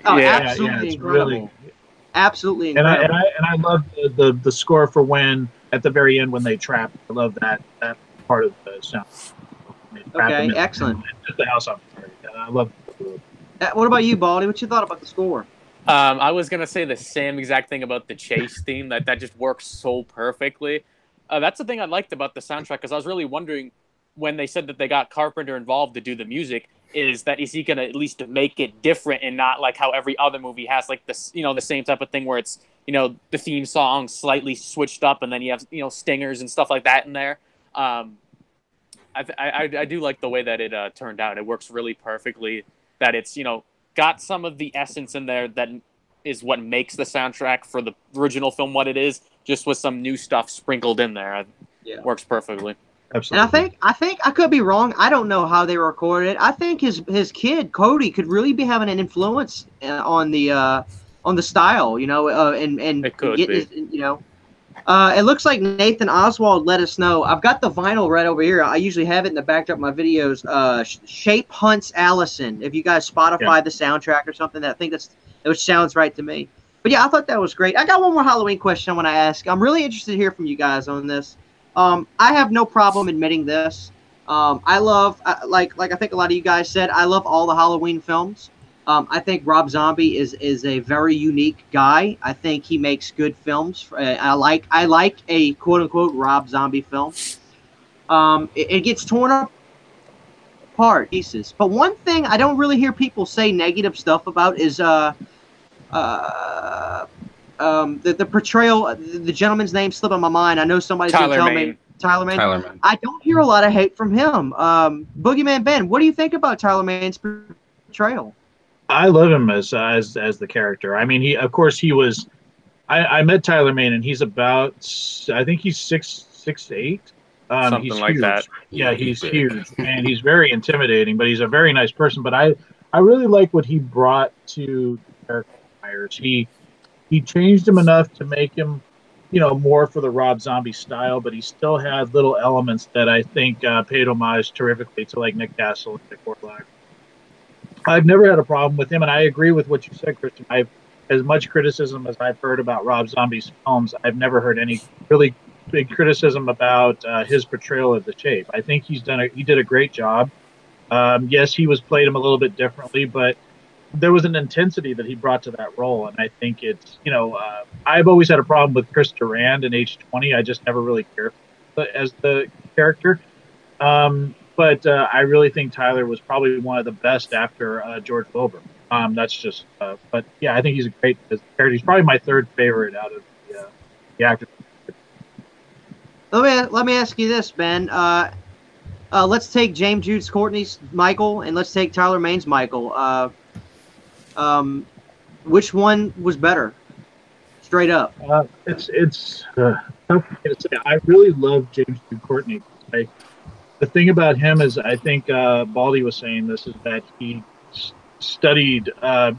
absolutely it's incredible. really, absolutely incredible. And I love the score for when at the very end when they trap. I love that part of the sound. Okay, excellent. Just the house on fire. I love it. What about you, Baldy? What you thought about the score? I was gonna say the same exact thing about the chase theme. That just works so perfectly. That's the thing I liked about the soundtrack, because I was really wondering when they said that they got Carpenter involved to do the music. Is he gonna at least make it different and not like how every other movie has like this, the same type of thing where it's the theme song slightly switched up and then you have stingers and stuff like that in there. I do like the way that it turned out. It works really perfectly. That it's got some of the essence in there that is what makes the soundtrack for the original film what it is, just with some new stuff sprinkled in there. It works perfectly. Absolutely. And I think I could be wrong. I don't know how they recorded it. I think his kid Cody could really be having an influence on the style, and it could be. It looks like Nathan Oswald let us know. I've got the vinyl right over here. I usually have it in the backdrop of my videos. Shape Hunts Allison. If you guys Spotify the soundtrack or something, I think which sounds right to me. But yeah, I thought that was great. I got one more Halloween question I want to ask. I'm really interested to hear from you guys on this. I have no problem admitting this. I love, like I think a lot of you guys said, I love all the Halloween films. I think Rob Zombie is a very unique guy. I think he makes good films. I like a quote unquote Rob Zombie film. It gets torn apart pieces. But one thing I don't really hear people say negative stuff about is the portrayal. The gentleman's name slipped on my mind. I know somebody's going to tell me. Tyler Mane. I don't hear a lot of hate from him. Boogeyman Ben, what do you think about Tyler Mane's portrayal? I love him as the character. I mean, he was. I met Tyler Mane, and he's about. I think he's 6'8". Something he's like huge. that. Yeah, he's huge, and he's very intimidating. But he's a very nice person. But I really like what he brought to the character Myers. He changed him enough to make him, more for the Rob Zombie style. But he still had little elements that I think paid homage terrifically to like Nick Castle and Dick Warlock. I've never had a problem with him, and I agree with what you said, Christian. As much criticism as I've heard about Rob Zombie's films, I've never heard any really big criticism about his portrayal of the Shape. I think he did a great job. Yes, he played him a little bit differently, but there was an intensity that he brought to that role, and I think it's I've always had a problem with Chris Durand in H20. I just never really cared as the character. But I really think Tyler was probably one of the best after George Wilbur. That's just, but yeah, I think he's a great character. He's probably my third favorite out of the actors. Let me ask you this, Ben. Let's take James Jude Courtney's Michael, and let's take Tyler Mane's Michael. Which one was better? Straight up. It's tough to say. I really love James Jude Courtney. The thing about him is, I think Baldy was saying this, is that he studied,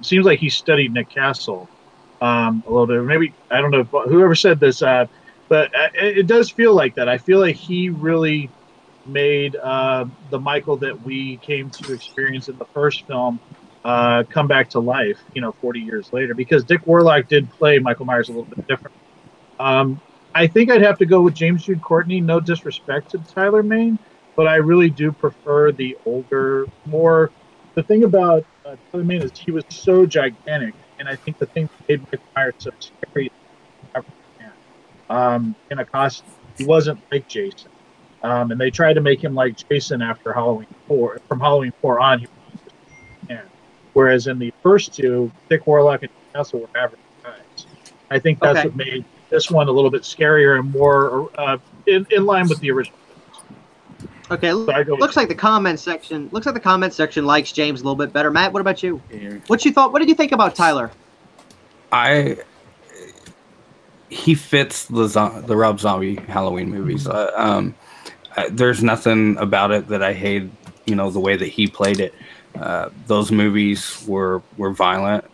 seems like he studied Nick Castle a little bit. Maybe, I don't know whoever said this, but it does feel like that. I feel like he really made the Michael that we came to experience in the first film come back to life, 40 years later, because Dick Warlock did play Michael Myers a little bit different. I think I'd have to go with James Jude Courtney, no disrespect to Tyler Mane, but I really do prefer the older, more. The thing about Tyler Mane is he was so gigantic, and I think the thing that made Michael Myers so scary in a costume, he wasn't like Jason, and they tried to make him like Jason after Halloween 4. From Halloween 4 on, he was whereas in the first two, Dick Warlock and Castle were average guys. I think that's what made this one a little bit scarier and more in line with the original. Okay, looks like the comment section likes James a little bit better. Matt, what about you? Yeah. What did you think about Tyler? He fits the Rob Zombie Halloween movies. There's nothing about it that I hate. The way that he played it. Those movies were violent.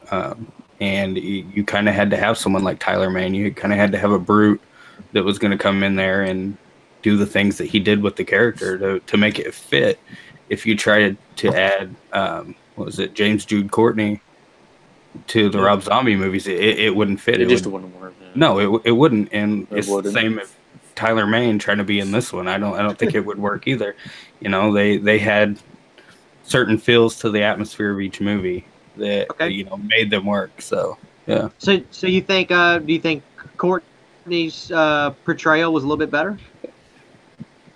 and you kind of had to have someone like Tyler Mane. You kind of had to have a brute that was going to come in there and do the things that he did with the character to make it fit. If you tried to add, what was it, James Jude Courtney to the Rob Zombie movies, it wouldn't fit. It just wouldn't work. Yeah. No, it wouldn't. And it's the same if Tyler Mane trying to be in this one. I don't think it would work either. You know, they had certain feels to the atmosphere of each movie that you know made them work. So yeah. So you think do you think Courtney's portrayal was a little bit better?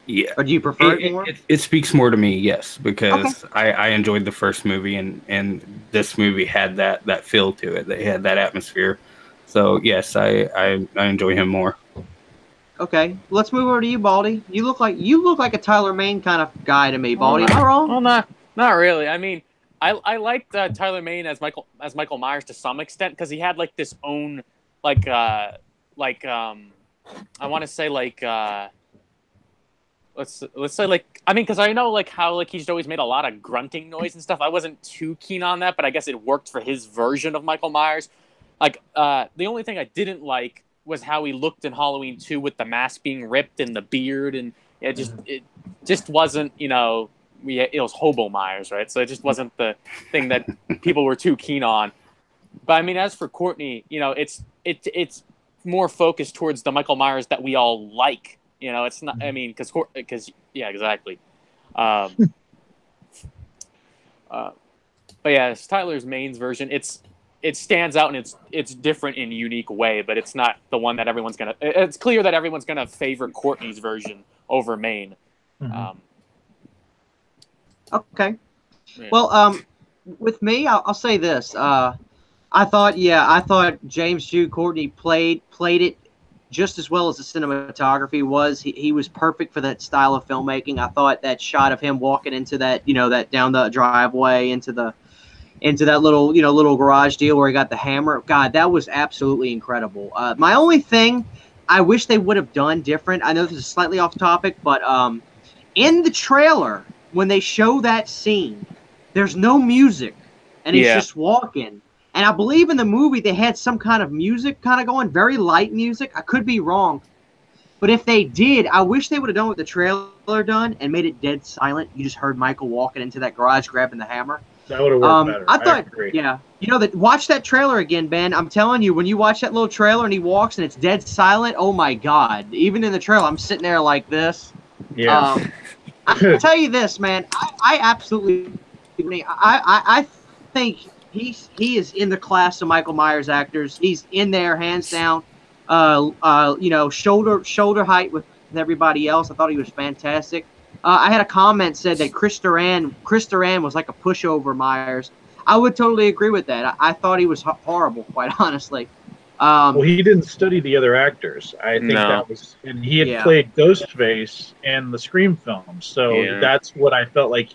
Yeah. Or do you prefer it more? It speaks more to me, yes, because I enjoyed the first movie, and this movie had that feel to it. They had that atmosphere. So yes, I enjoy him more. Okay, let's move over to you, Baldy. You look like a Tyler Mane kind of guy to me, Baldy. Am I wrong? Well, not really. I mean, I liked Tyler Mane as Michael Myers to some extent because he had like this own I want to say let's say I mean, because I know how he's always made a lot of grunting noise and stuff. I wasn't too keen on that, but I guess it worked for his version of Michael Myers. The only thing I didn't like was how he looked in Halloween 2 with the mask being ripped and the beard, and it just wasn't, you know, it was Hobo Myers, right? So it just wasn't the thing that people were too keen on. But I mean, as for Courtney, you know, it's more focused towards the Michael Myers that we all like. You know, it's not. I mean, because yeah, exactly. But yeah, it's Tyler's Mane's version. It stands out and it's different in a unique way, but it's not the one that everyone's gonna. It's clear that everyone's gonna favor Courtney's version over Mane. Mm-hmm. Okay. Yeah. Well, with me, I'll say this. I thought James Jude Courtney played it just as well as the cinematography was. He was perfect for that style of filmmaking. I thought that shot of him walking into that, you know, that down the driveway into that little garage deal where he got the hammer. God, that was absolutely incredible. My only thing I wish they would have done different, I know this is slightly off topic, but in the trailer, when they show that scene, there's no music, and he's just walking. And I believe in the movie they had some kind of music kind of going, very light music. I could be wrong. But if they did, I wish they would have done what the trailer done and made it dead silent. You just heard Michael walking into that garage grabbing the hammer. That would have worked better. I agree. Yeah. You know, watch that trailer again, Ben. I'm telling you, when you watch that little trailer and he walks and it's dead silent, oh my God. Even in the trailer, I'm sitting there like this. Yeah. I'll tell you this, man. I absolutely I think he is in the class of Michael Myers actors. He's in there, hands down. You know, shoulder height with everybody else. I thought he was fantastic. I had a comment said that Chris Duran was like a pushover Myers. I would totally agree with that. I thought he was horrible, quite honestly. Well, he didn't study the other actors. I think that was, and he had played Ghostface in the Scream films, so that's what I felt like.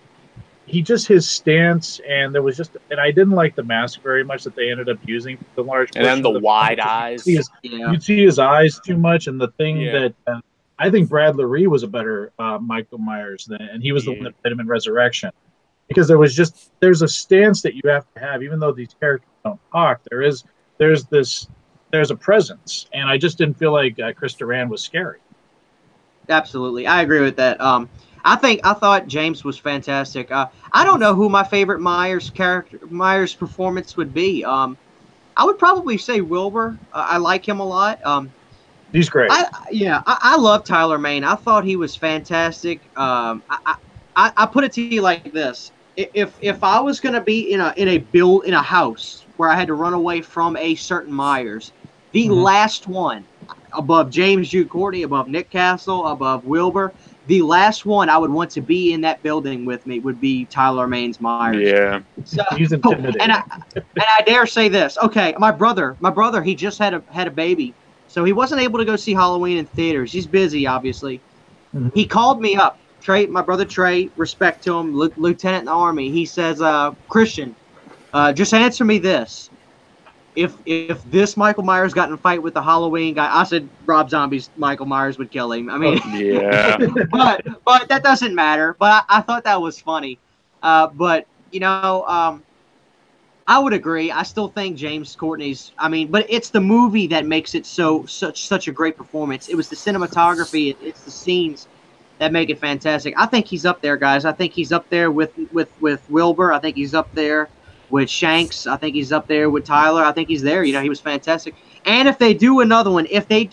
His stance, and there was and I didn't like the mask very much that they ended up using for the large. And then the wide eyes. You'd see his eyes too much, and the thing that I think Brad Laree was a better Michael Myers and he was the one that played him in Resurrection, because there's a stance that you have to have, even though these characters don't talk. There's a presence, and I just didn't feel like Chris Duran was scary. Absolutely, I agree with that. I thought James was fantastic. I don't know who my favorite Myers performance would be. I would probably say Wilbur. I like him a lot. He's great. I love Tyler Mane. I thought he was fantastic. I put it to you like this: if I was going to be in a house where I had to run away from a certain Myers, the last one above James Jude Courtney, above Nick Castle, above Wilbur. The last one I would want to be in that building with me would be Tyler Mane's Myers. Yeah. So, he's intimidating. And I dare say this. Okay, my brother, he just had a baby, so he wasn't able to go see Halloween in theaters. He's busy, obviously. Mm-hmm. He called me up. Trey, my brother Trey, respect to him, lieutenant in the Army. He says, Christian, just answer me this. If this Michael Myers got in a fight with the Halloween guy, I said Rob Zombie's Michael Myers would kill him. I mean, but that doesn't matter. But I thought that was funny. But you know, I would agree. I still think James Courtney's. I mean, but it's the movie that makes it such a great performance. It was the cinematography. It's the scenes that make it fantastic. I think he's up there, guys. I think he's up there with Wilbur. I think he's up there with Shanks. I think he's up there with Tyler. I think he's there. You know, he was fantastic. And if they do another one, if they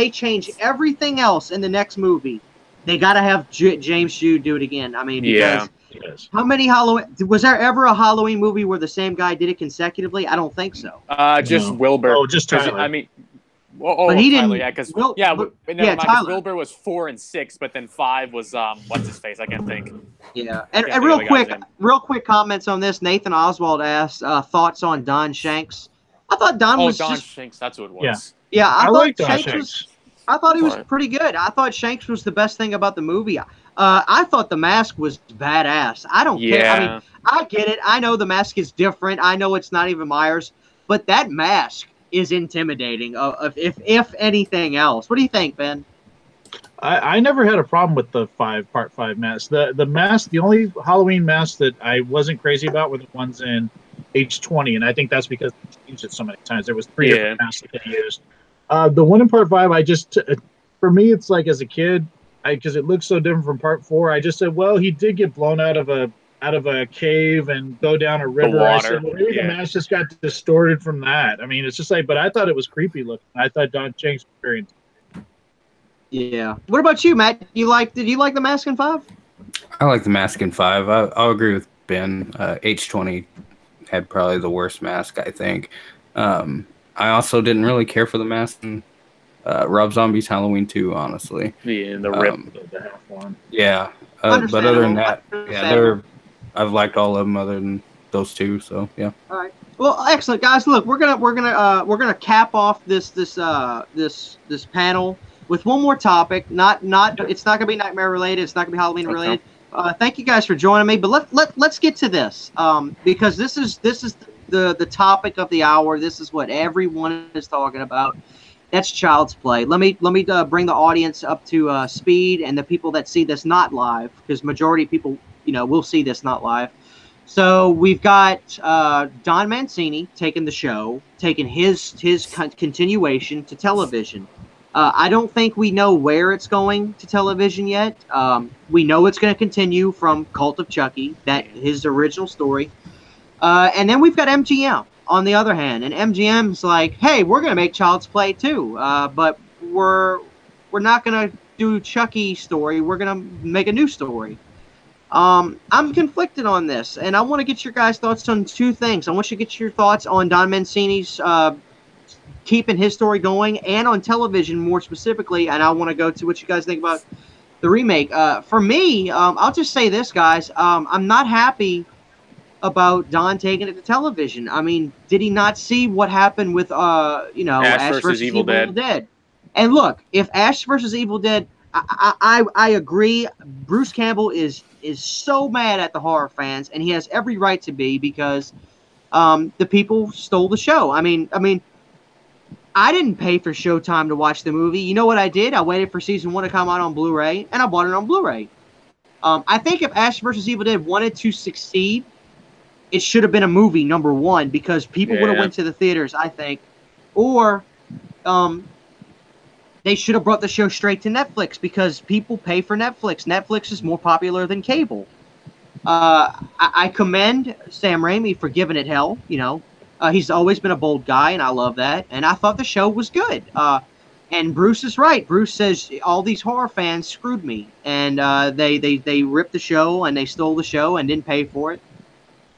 change everything else in the next movie, they got to have James Jude do it again. I mean, because how many Halloween was there ever a Halloween movie where the same guy did it consecutively? I don't think so. Just Wilbur. Oh, just Tyler. I mean, but he Tyler, didn't. because Tyler. Wilbur was 4 and 6, but then 5 was what's his face? I can't think. Yeah, and real quick comments on this. Nathan Oswald asked thoughts on Don Shanks. I thought Don was Don just, Shanks. That's what it was. Yeah, I thought like Don Shanks Shanks. was. I thought he was pretty good. I thought Shanks was the best thing about the movie. I thought the mask was badass. I don't care. I mean, I get it. I know the mask is different. I know it's not even Myers, but that mask is intimidating. If anything else, what do you think, Ben? I never had a problem with the part 5 mask. The mask, the only Halloween mask that I wasn't crazy about were the ones in H20, and I think that's because they changed it so many times. There was 3 different masks that they used. The one in part 5, for me, it's like as a kid, because it looks so different from part 4. I just said, well, he did get blown out of a cave and go down a river. The water. I said, well, maybe the mask just got distorted from that. I mean, it's just like, but I thought it was creepy looking. I thought Don Shanks was very. Yeah. What about you, Matt? Did you like the mask in 5? I like the mask in 5. I'll agree with Ben. H20 had probably the worst mask, I think. I also didn't really care for the mask in Rob Zombie's Halloween 2, honestly. Yeah, the rip. The half one. Yeah. But other than that, I've liked all of them other than those 2. So yeah. All right. Well, excellent, guys. Look, we're gonna cap off this panel with one more topic. It's not gonna be nightmare related. It's not gonna be Halloween related. Thank you guys for joining me. But let's get to this because this is the topic of the hour. This is what everyone is talking about. That's Child's Play. Let me bring the audience up to speed and the people that see this not live, because majority of people will see this not live. So we've got Don Mancini taking the show, taking his continuation to television. I don't think we know where it's going to television yet. We know it's going to continue from Cult of Chucky, that his original story. And then we've got MGM on the other hand, and MGM's like, hey, we're going to make Child's Play too, but we're not going to do Chucky story. We're going to make a new story. I'm conflicted on this, and I want to get your guys' thoughts on 2 things. I want you to get your thoughts on Don Mancini's keeping his story going, and on television more specifically, and I want to go to what you guys think about the remake. For me, I'll just say this, guys. I'm not happy about Don taking it to television. I mean, did he not see what happened with Ash versus Evil Dead? And look, if Ash versus Evil Dead, I agree. Bruce Campbell is so mad at the horror fans, and he has every right to be, because the people stole the show. I mean, I didn't pay for Showtime to watch the movie. You know what I did? I waited for season 1 to come out on Blu-ray, and I bought it on Blu-ray. I think if Ash versus Evil Dead wanted to succeed, it should have been a movie, number 1, because people would have went to the theaters, I think. Or they should have brought the show straight to Netflix, because people pay for Netflix. Netflix is more popular than cable. I commend Sam Raimi for giving it hell. He's always been a bold guy, and I love that. And I thought the show was good. And Bruce is right. Bruce says all these horror fans screwed me, and they ripped the show, and they stole the show and didn't pay for it.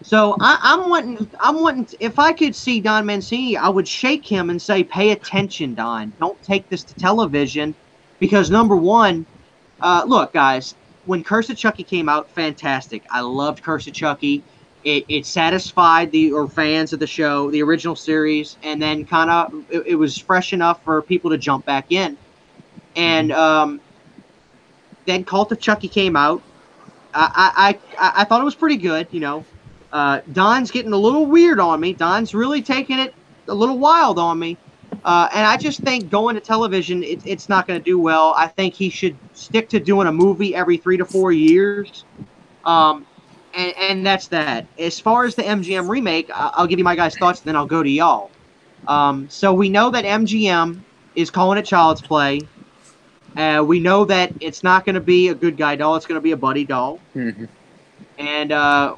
So I'm wanting. If I could see Don Mancini, I would shake him and say, "Pay attention, Don. Don't take this to television," because number 1, look, guys, when Curse of Chucky came out, fantastic. I loved Curse of Chucky. It satisfied the fans of the show, the original series, and then it was fresh enough for people to jump back in. And then Cult of Chucky came out. I thought it was pretty good, Don's getting a little weird on me. Don's really taking it a little wild on me. And I just think going to television, it's not going to do well. I think he should stick to doing a movie every 3 to 4 years. and that's that. As far as the MGM remake, I'll give you my guys' thoughts, and then I'll go to y'all. So we know that MGM is calling it Child's Play. We know that it's not going to be a good guy doll. It's going to be a buddy doll. Mm-hmm. And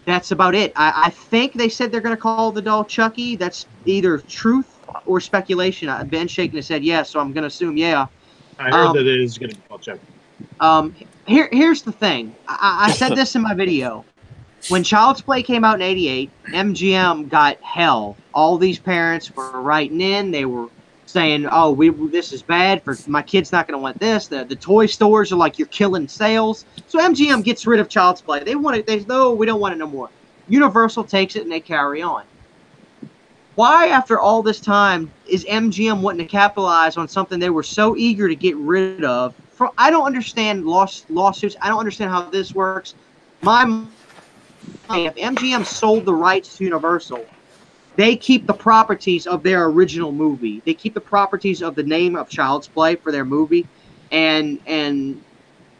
that's about it. I think they said they're going to call the doll Chucky. That's either truth or speculation. Ben's shaking his head yes, so I'm going to assume yeah. I heard that it is going to be called Chucky. Here's the thing. I said this in my video. When Child's Play came out in '88, MGM got hell. All these parents were writing in. They were saying, "Oh, this is bad for my kid's not going to want this." The toy stores are like, "You're killing sales." So MGM gets rid of Child's Play. They want it. No, we don't want it no more. Universal takes it and they carry on. Why, after all this time, is MGM wanting to capitalize on something they were so eager to get rid of? I don't understand lawsuits. I don't understand how this works. If MGM sold the rights to Universal, they keep the properties of their original movie. They keep the properties of the name of Child's Play for their movie, and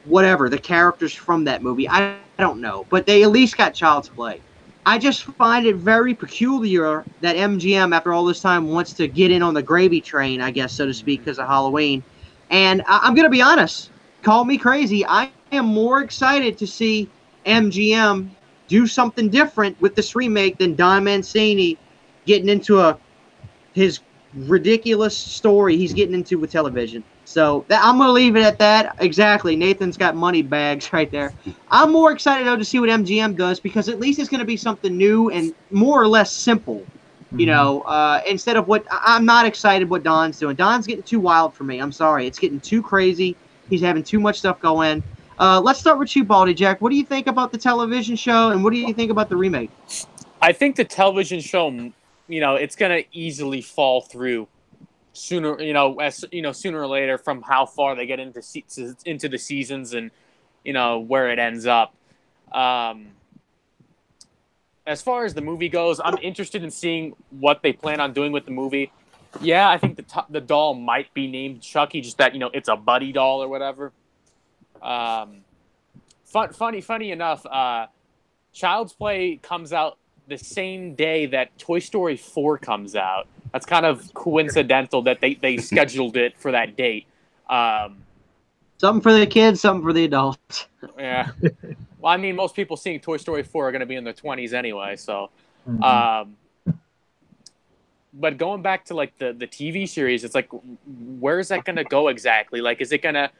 whatever the characters from that movie. I don't know, but they at least got Child's Play. I just find it very peculiar that MGM, after all this time, wants to get in on the gravy train, I guess, so to speak, because of Halloween. And I'm going to be honest. Call me crazy. I am more excited to see MGM do something different with this remake than Don Mancini getting into his ridiculous story he's getting into with television. So I'm going to leave it at that. Exactly. Nathan's got money bags right there. I'm more excited, though, to see what MGM does because at least it's going to be something new and more or less simple. You know, instead of what I'm not excited what Don's doing. Don's getting too wild for me. I'm sorry. It's getting too crazy. He's having too much stuff going. Let's start with you, Baldy Jack. What do you think about the television show and what do you think about the remake? I think the television show, you know, it's going to easily fall through sooner, sooner or later from how far they get into the seasons and, you know, where it ends up. As far as the movie goes, I'm interested in seeing what they plan on doing with the movie. Yeah, I think the doll might be named Chucky, just that, you know, it's a buddy doll or whatever. Funny enough, Child's Play comes out the same day that Toy Story 4 comes out. That's kind of coincidental that they scheduled it for that date. Something for the kids, something for the adults. Yeah. Well, I mean, most people seeing Toy Story 4 are going to be in their 20s anyway, so. But going back to, like, the TV series, it's like, where is that going to go exactly? Like, is it going to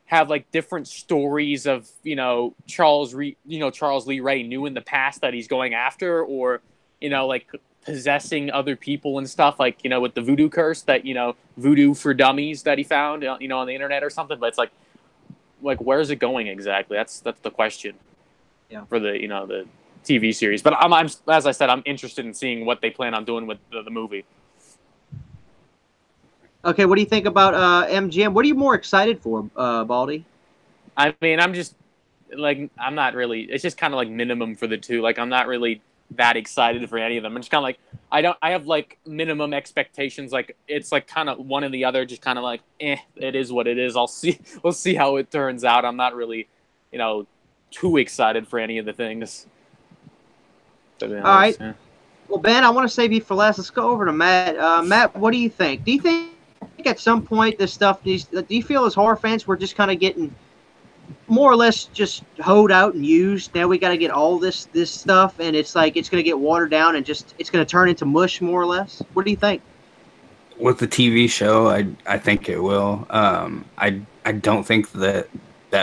have, like, different stories of, you know, Charles Lee Ray knew in the past that he's going after, or, you know, like, possessing other people and stuff, like, you know, with the voodoo curse that, you know, voodoo for dummies that he found, you know, on the internet or something. But it's like where's it going exactly? That's the question. Yeah. For the, you know, the TV series. But I'm as I said, I'm interested in seeing what they plan on doing with the movie. Okay, what do you think about MGM? What are you more excited for, Baldy? I mean, I'm just like, I'm not really. It's just kind of like minimum for the two. Like, I'm not really that excited for any of them. I'm just kind of like, I have like minimum expectations. Like, it's like kind of one and the other, just kind of like, it is what it is. We'll see how it turns out. I'm not really, you know, too excited for any of the things. All right. Yeah. Well, Ben, I want to save you for last. Let's go over to Matt. Matt, what do you think? Do you think at some point this stuff, do you feel as horror fans we're just kind of getting more or less just hoed out and used? Now we got to get all this stuff, and it's like it's going to get watered down and just it's going to turn into mush more or less. What do you think? With the TV show, I think it will. I don't think that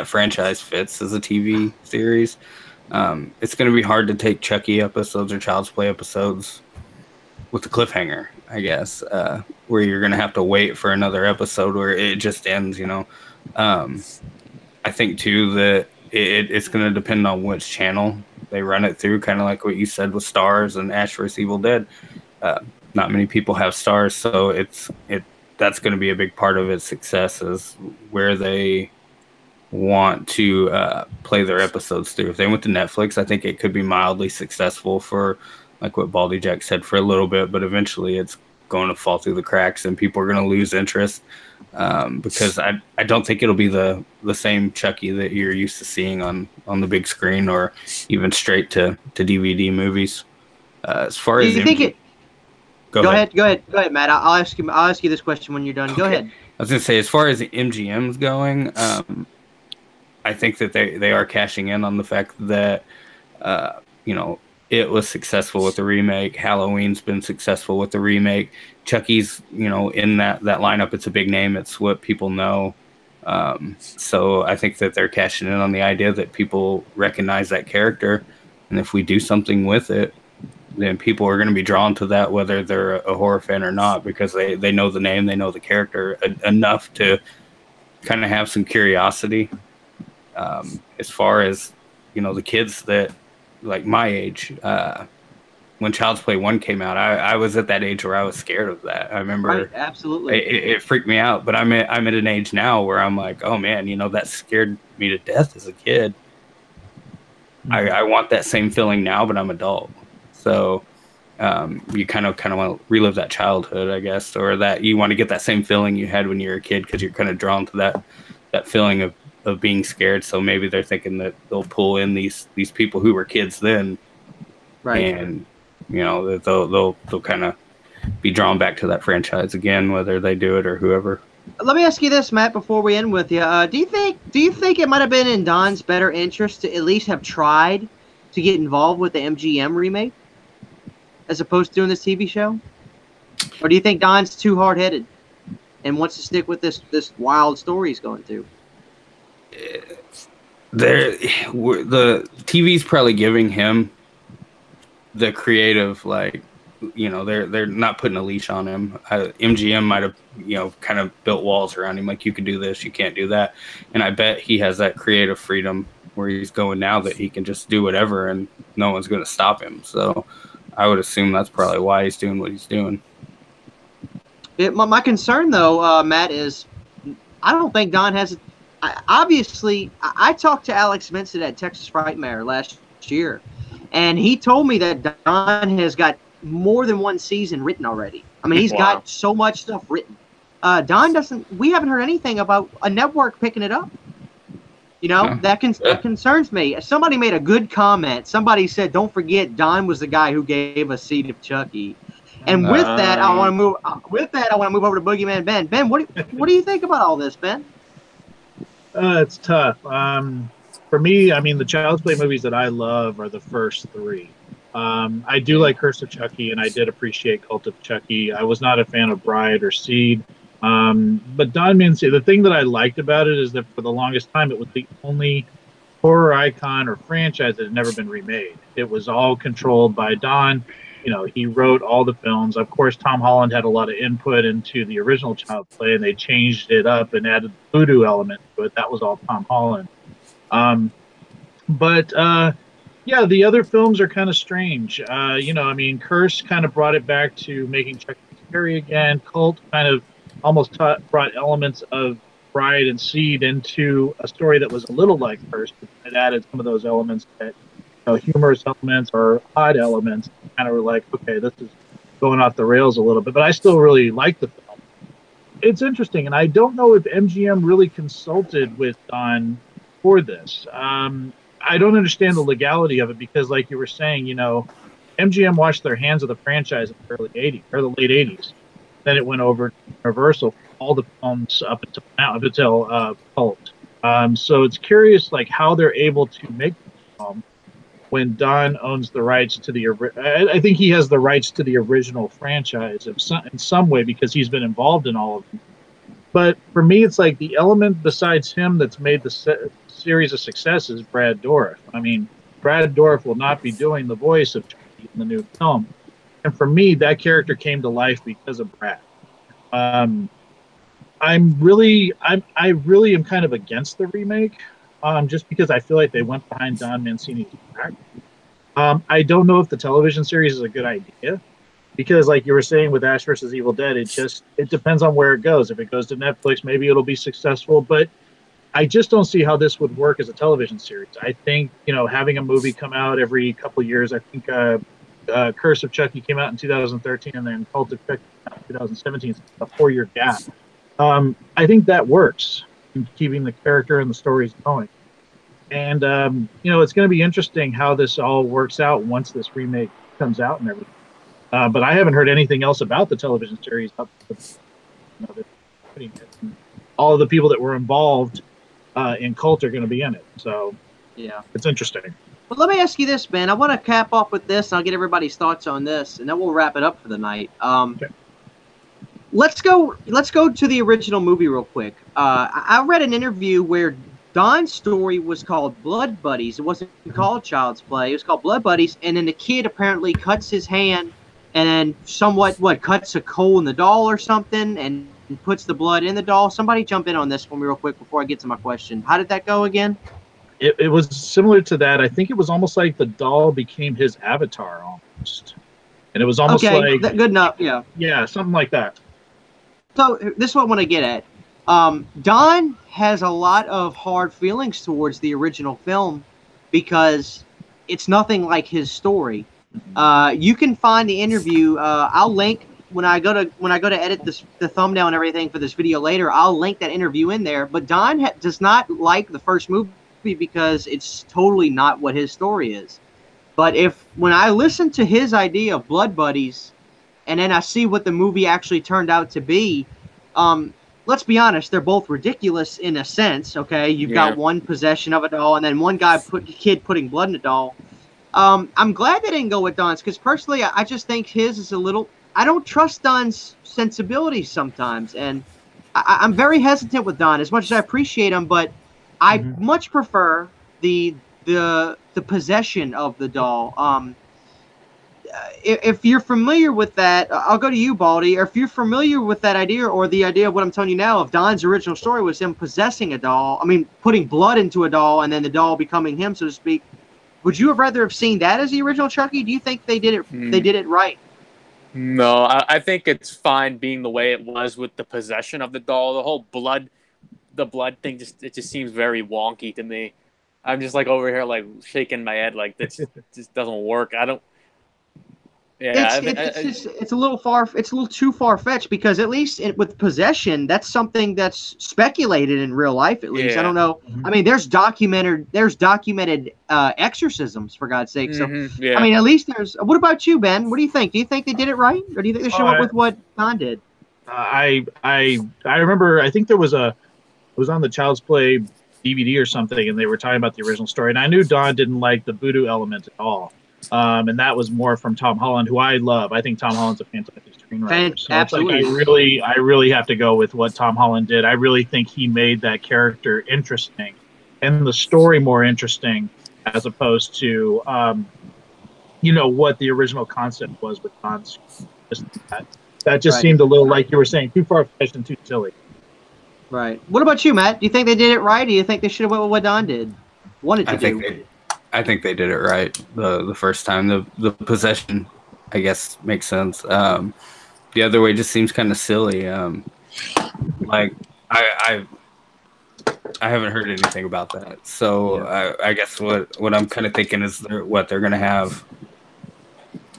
franchise fits as a TV series. It's going to be hard to take Chucky episodes or Child's Play episodes with the cliffhanger, I guess, where you're going to have to wait for another episode where it just ends, you know. I think, too, that it's going to depend on which channel they run it through, kind of like what you said with Stars and Ash vs. Evil Dead. Not many people have Stars, so that's going to be a big part of its success is where they want to play their episodes through. If they went to Netflix, I think it could be mildly successful for, like what Baldy Jack said, for a little bit, but eventually it's going to fall through the cracks and people are going to lose interest. Because I don't think it'll be the same Chucky that you're used to seeing on the big screen or even straight to DVD movies. As far as you think it? Go ahead, Matt. I'll ask you this question when you're done. Go ahead. I was gonna say, as far as the MGM's going, I think that they are cashing in on the fact that it was successful with the remake. Halloween's been successful with the remake. Chucky's, in that lineup, it's a big name. It's what people know. So I think that they're cashing in on the idea that people recognize that character. And if we do something with it, then people are going to be drawn to that, whether they're a horror fan or not, because they know the name, they know the character enough to kind of have some curiosity. As far as, the kids that, like my age, when Child's Play 1 came out, I was at that age where I was scared of that. I remember, right, absolutely, it freaked me out. But I'm at an age now where I'm like, oh man, that scared me to death as a kid. I want that same feeling now, but I'm adult. So you kind of want to relive that childhood, I guess, or that you want to get that same feeling you had when you were a kid because you're kind of drawn to that feeling of being scared. So maybe they're thinking that they'll pull in these people who were kids then, right? And that they'll kind of be drawn back to that franchise again, whether they do it or whoever. Let me ask you this, Matt, before we end with you. Do you think it might have been in Don's better interest to at least have tried to get involved with the MGM remake as opposed to doing this TV show? Or do you think Don's too hard-headed and wants to stick with this wild story he's going through? The TV's probably giving him the creative, they're not putting a leash on him. MGM might have kind of built walls around him, like, you can do this, you can't do that. And I bet he has that creative freedom where he's going now that he can just do whatever and no one's going to stop him. So I would assume that's probably why he's doing what he's doing. My concern, though, Matt, is I don't think Don has obviously, I talked to Alex Vincent at Texas Frightmare last year, and he told me that Don has got more than one season written already. I mean, he's got so much stuff written. Don doesn't. We haven't heard anything about a network picking it up. That concerns me. Somebody made a good comment. Somebody said, "Don't forget, Don was the guy who gave us Seed of Chucky." And with that, I want to move. Over to Boogeyman Ben. Ben, what do you think about all this, Ben? It's tough. For me, I mean, the Child's Play movies that I love are the first three. I do like Curse of Chucky, and I did appreciate Cult of Chucky. I was not a fan of Bride or Seed. But Don Mancini, the thing that I liked about it is that for the longest time, it was the only horror icon or franchise that had never been remade. It was all controlled by Don. He wrote all the films. Of course, Tom Holland had a lot of input into the original Child's Play, and they changed it up and added the voodoo element to it. That was all Tom Holland. Yeah, the other films are kind of strange. Curse kind of brought it back to making Chucky scary again. Cult kind of almost brought elements of Bride and Seed into a story that was a little like Curse, but it added some of those elements that, humorous elements or odd elements. Kind of were like, okay, this is going off the rails a little bit, but I still really like the film. It's interesting, and I don't know if MGM really consulted with Don for this. I don't understand the legality of it because, like you were saying, MGM washed their hands of the franchise in the early 80s or the late 80s. Then it went over to Universal for all the films up until Cult. So it's curious, how they're able to make the film when Don owns the rights to the. I think he has the rights to the original franchise in some way because he's been involved in all of them. But for me, it's like the element besides him that's made the series a success is Brad Dourif. I mean, Brad Dourif will not be doing the voice of Chucky in the new film. And for me, that character came to life because of Brad. I really am kind of against the remake, just because I feel like they went behind Don Mancini's back. I don't know if the television series is a good idea, because like you were saying with Ash vs. Evil Dead, it depends on where it goes. If it goes to Netflix, maybe it'll be successful, but I just don't see how this would work as a television series. I think, having a movie come out every couple of years, I think Curse of Chucky came out in 2013, and then Cult of Chucky came out in 2017. It's a 4-year gap. I think that works in keeping the character and the stories going. And it's going to be interesting how this all works out once this remake comes out and everything. But I haven't heard anything else about the television series. All of the people that were involved in Cult are going to be in it. So yeah, it's interesting. Well, let me ask you this, Ben. I want to cap off with this, and I'll get everybody's thoughts on this, and then we'll wrap it up for the night. Okay. Let's go to the original movie real quick. I read an interview where Don's story was called Blood Buddies. It wasn't called Child's Play. It was called Blood Buddies, and then the kid apparently cuts his hand and then cuts a hole in the doll or something and puts the blood in the doll. Somebody jump in on this for me real quick before I get to my question. How did that go again? It was similar to that. I think it was almost like the doll became his avatar almost. And it was almost like... good enough, yeah. Yeah, something like that. So this is what I want to get at. Don has a lot of hard feelings towards the original film because it's nothing like his story. You can find the interview. I'll link when I go to edit the thumbnail and everything for this video later. I'll link that interview in there. But Don does not like the first movie because it's totally not what his story is. But when I listen to his idea of Blood Buddies, and then I see what the movie actually turned out to be, let's be honest, they're both ridiculous in a sense. Okay, you've got one possession of a doll, and then one kid putting blood in a doll. I'm glad they didn't go with Don's because personally, I just think his is a little. I don't trust Don's sensibilities sometimes, and I'm very hesitant with Don as much as I appreciate him, but I much prefer the possession of the doll. If you're familiar with that, I'll go to you, Baldy. Or if you're familiar with that idea or the idea of what I'm telling you now, of Don's original story was him possessing a doll. I mean, putting blood into a doll and then the doll becoming him, so to speak. Would you have rather have seen that as the original Chucky? Do you think they did it? They did it right? No, I think it's fine being the way it was with the possession of the doll. The whole blood thing just seems very wonky to me. I'm just like over here like shaking my head like this just doesn't work. I don't. Yeah, it's a little far. It's a little too far fetched because at least with possession, that's something that's speculated in real life. At least I don't know. I mean, there's documented exorcisms for God's sake. So I mean, at least there's. What about you, Ben? What do you think? Do you think they did it right, or do you think they should have went with what Don did? I remember. I think it was on the Child's Play DVD or something, and they were talking about the original story. And I knew Don didn't like the voodoo element at all. And that was more from Tom Holland, who I love. I think Tom Holland's a fantastic screenwriter. So absolutely. I really have to go with what Tom Holland did. I really think he made that character interesting and the story more interesting as opposed to, what the original concept was with Don's. That just seemed a little, like you were saying, too far-fetched and too silly. Right. What about you, Matt? Do you think they did it right, or do you think they should have went with what Don did? I think they did it right the first time. The possession, I guess, makes sense. The other way just seems kind of silly. Like I haven't heard anything about that. So I guess what I'm kind of thinking is they're going to have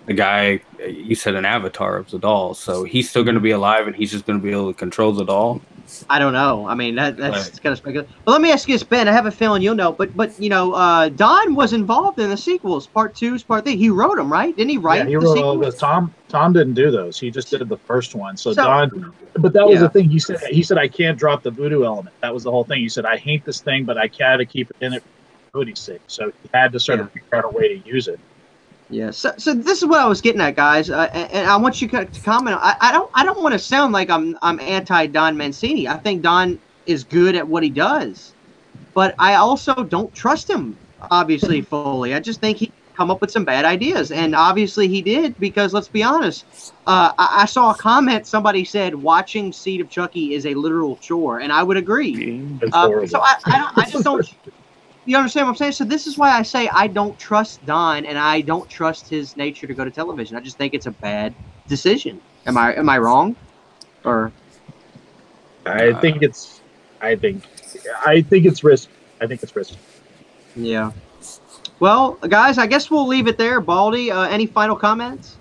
the guy, you said an avatar of the doll. So he's still going to be alive and he's just going to be able to control the doll. I don't know. I mean, that's kind of speculative. But let me ask you this, Ben. I have a feeling you'll know. But Don was involved in the sequels, part 2s, part 3. He wrote them, right? Didn't he write? Yeah, he wrote all those. Tom didn't do those. He just did the first one. So Don. But that was the thing. He said I can't drop the voodoo element. That was the whole thing. He said I hate this thing, but I gotta keep it in it for voodoob's sake. So he had to sort of figure out a way to use it. Yeah, so this is what I was getting at, guys, and I want you to comment. I don't want to sound like I'm anti Don Mancini. I think Don is good at what he does, but I also don't trust him obviously fully. I just think he come up with some bad ideas, and obviously he did because let's be honest. I saw a comment. Somebody said watching Seed of Chucky is a literal chore, and I would agree. So I just don't. You understand what I'm saying? So this is why I say I don't trust Don, and I don't trust his nature to go to television. I just think it's a bad decision. Am I wrong? Or I think it's risky. I think it's risky. Yeah. Well, guys, I guess we'll leave it there. Baldy, any final comments?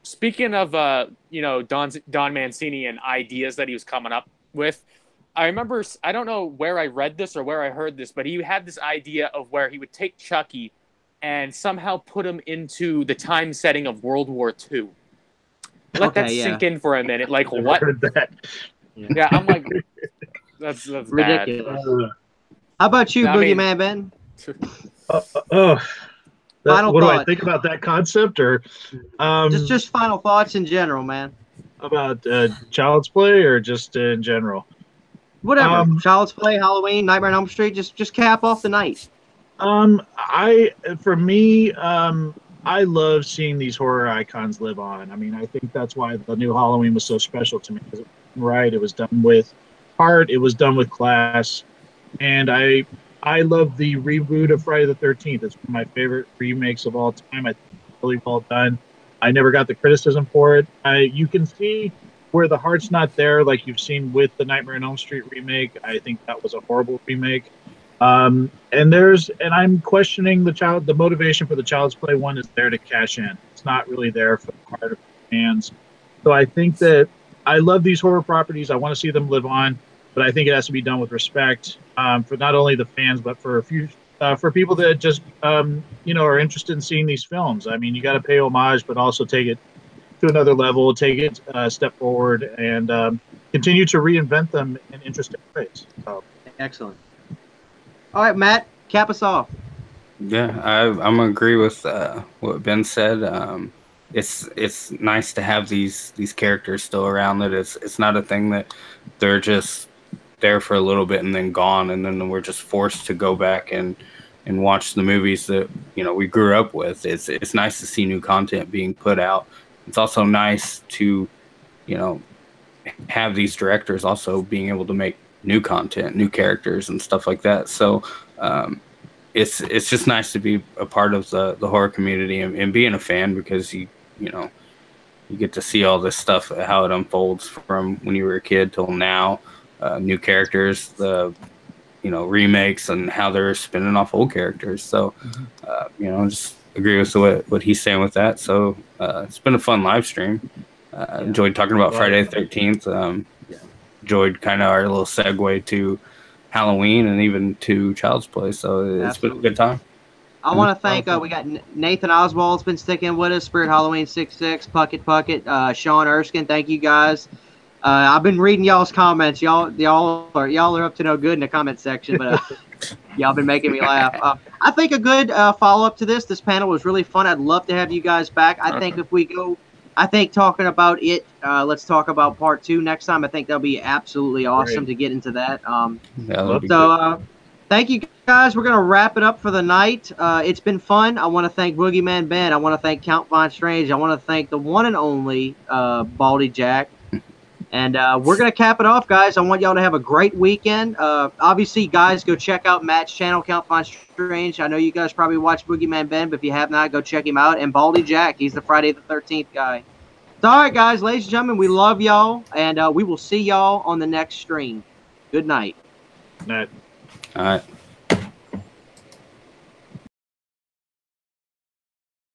Speaking of Don Mancini and ideas that he was coming up with, I remember, I don't know where I read this or where I heard this, but he had this idea of where he would take Chucky and somehow put him into the time setting of World War II. Let that sink in for a minute. Like, what? Heard that. Yeah, I'm like, that's ridiculous. Bad. How about you, Boogeyman Ben? What do I think about that concept, or just final thoughts in general, man? About Child's Play, or just in general? Whatever. Child's Play, Halloween, Nightmare on Elm Street. Just cap off the night. I love seeing these horror icons live on. I mean, I think that's why the new Halloween was so special to me. Because it was done with heart, it was done with class, and I love the reboot of Friday the 13th. It's one of my favorite remakes of all time. I think it's really well done. I never got the criticism for it. You can see where the heart's not there, like you've seen with the Nightmare on Elm Street remake. I think that was a horrible remake. And I'm questioning the motivation for the Child's Play one is there to cash in. It's not really there for the heart of fans. So I think that I love these horror properties. I want to see them live on, but I think it has to be done with respect for not only the fans, but for people that just are interested in seeing these films. I mean, you got to pay homage, but also take it to another level, take it a step forward, and continue to reinvent them in interesting ways. So. Excellent. All right, Matt, cap us off. Yeah, I'm gonna agree with what Ben said. It's nice to have these characters still around. That it's not a thing that they're just there for a little bit and then gone, and then we're just forced to go back and watch the movies that we grew up with. It's nice to see new content being put out. It's also nice to have these directors also being able to make new content, new characters, and stuff like that. So it's just nice to be a part of the horror community and being a fan, because you get to see all this stuff, how it unfolds from when you were a kid till now. New characters, the remakes, and how they're spinning off old characters. So just agree with what he's saying with that. So it's been a fun live stream. Enjoyed talking about Friday the 13th. Enjoyed kind of our little segue to Halloween and even to Child's Play. So it's been a good time. I want to thank, we got Nathan Oswald's been sticking with us, Spirit Halloween 66, Puckett, Sean Erskine. Thank you guys. I've been reading y'all's comments. Y'all are up to no good in the comment section, but y'all been making me laugh. I think a good follow-up to this panel was really fun. I'd love to have you guys back. I think if we go, talking about it, let's talk about part 2 next time. I think that'll be absolutely awesome to get into that. Thank you guys. We're going to wrap it up for the night. It's been fun. I want to thank Boogeyman Ben. I want to thank Count Von Strange. I want to thank the one and only Baldy Jack. And we're going to cap it off, guys. I want y'all to have a great weekend. Obviously, guys, go check out Matt's channel, Count Von Strange. I know you guys probably watch Boogeyman Ben, but if you have not, go check him out. And Baldy Jack, he's the Friday the 13th guy. So, all right, guys, ladies and gentlemen, we love y'all, and we will see y'all on the next stream. Good night. Night. All right.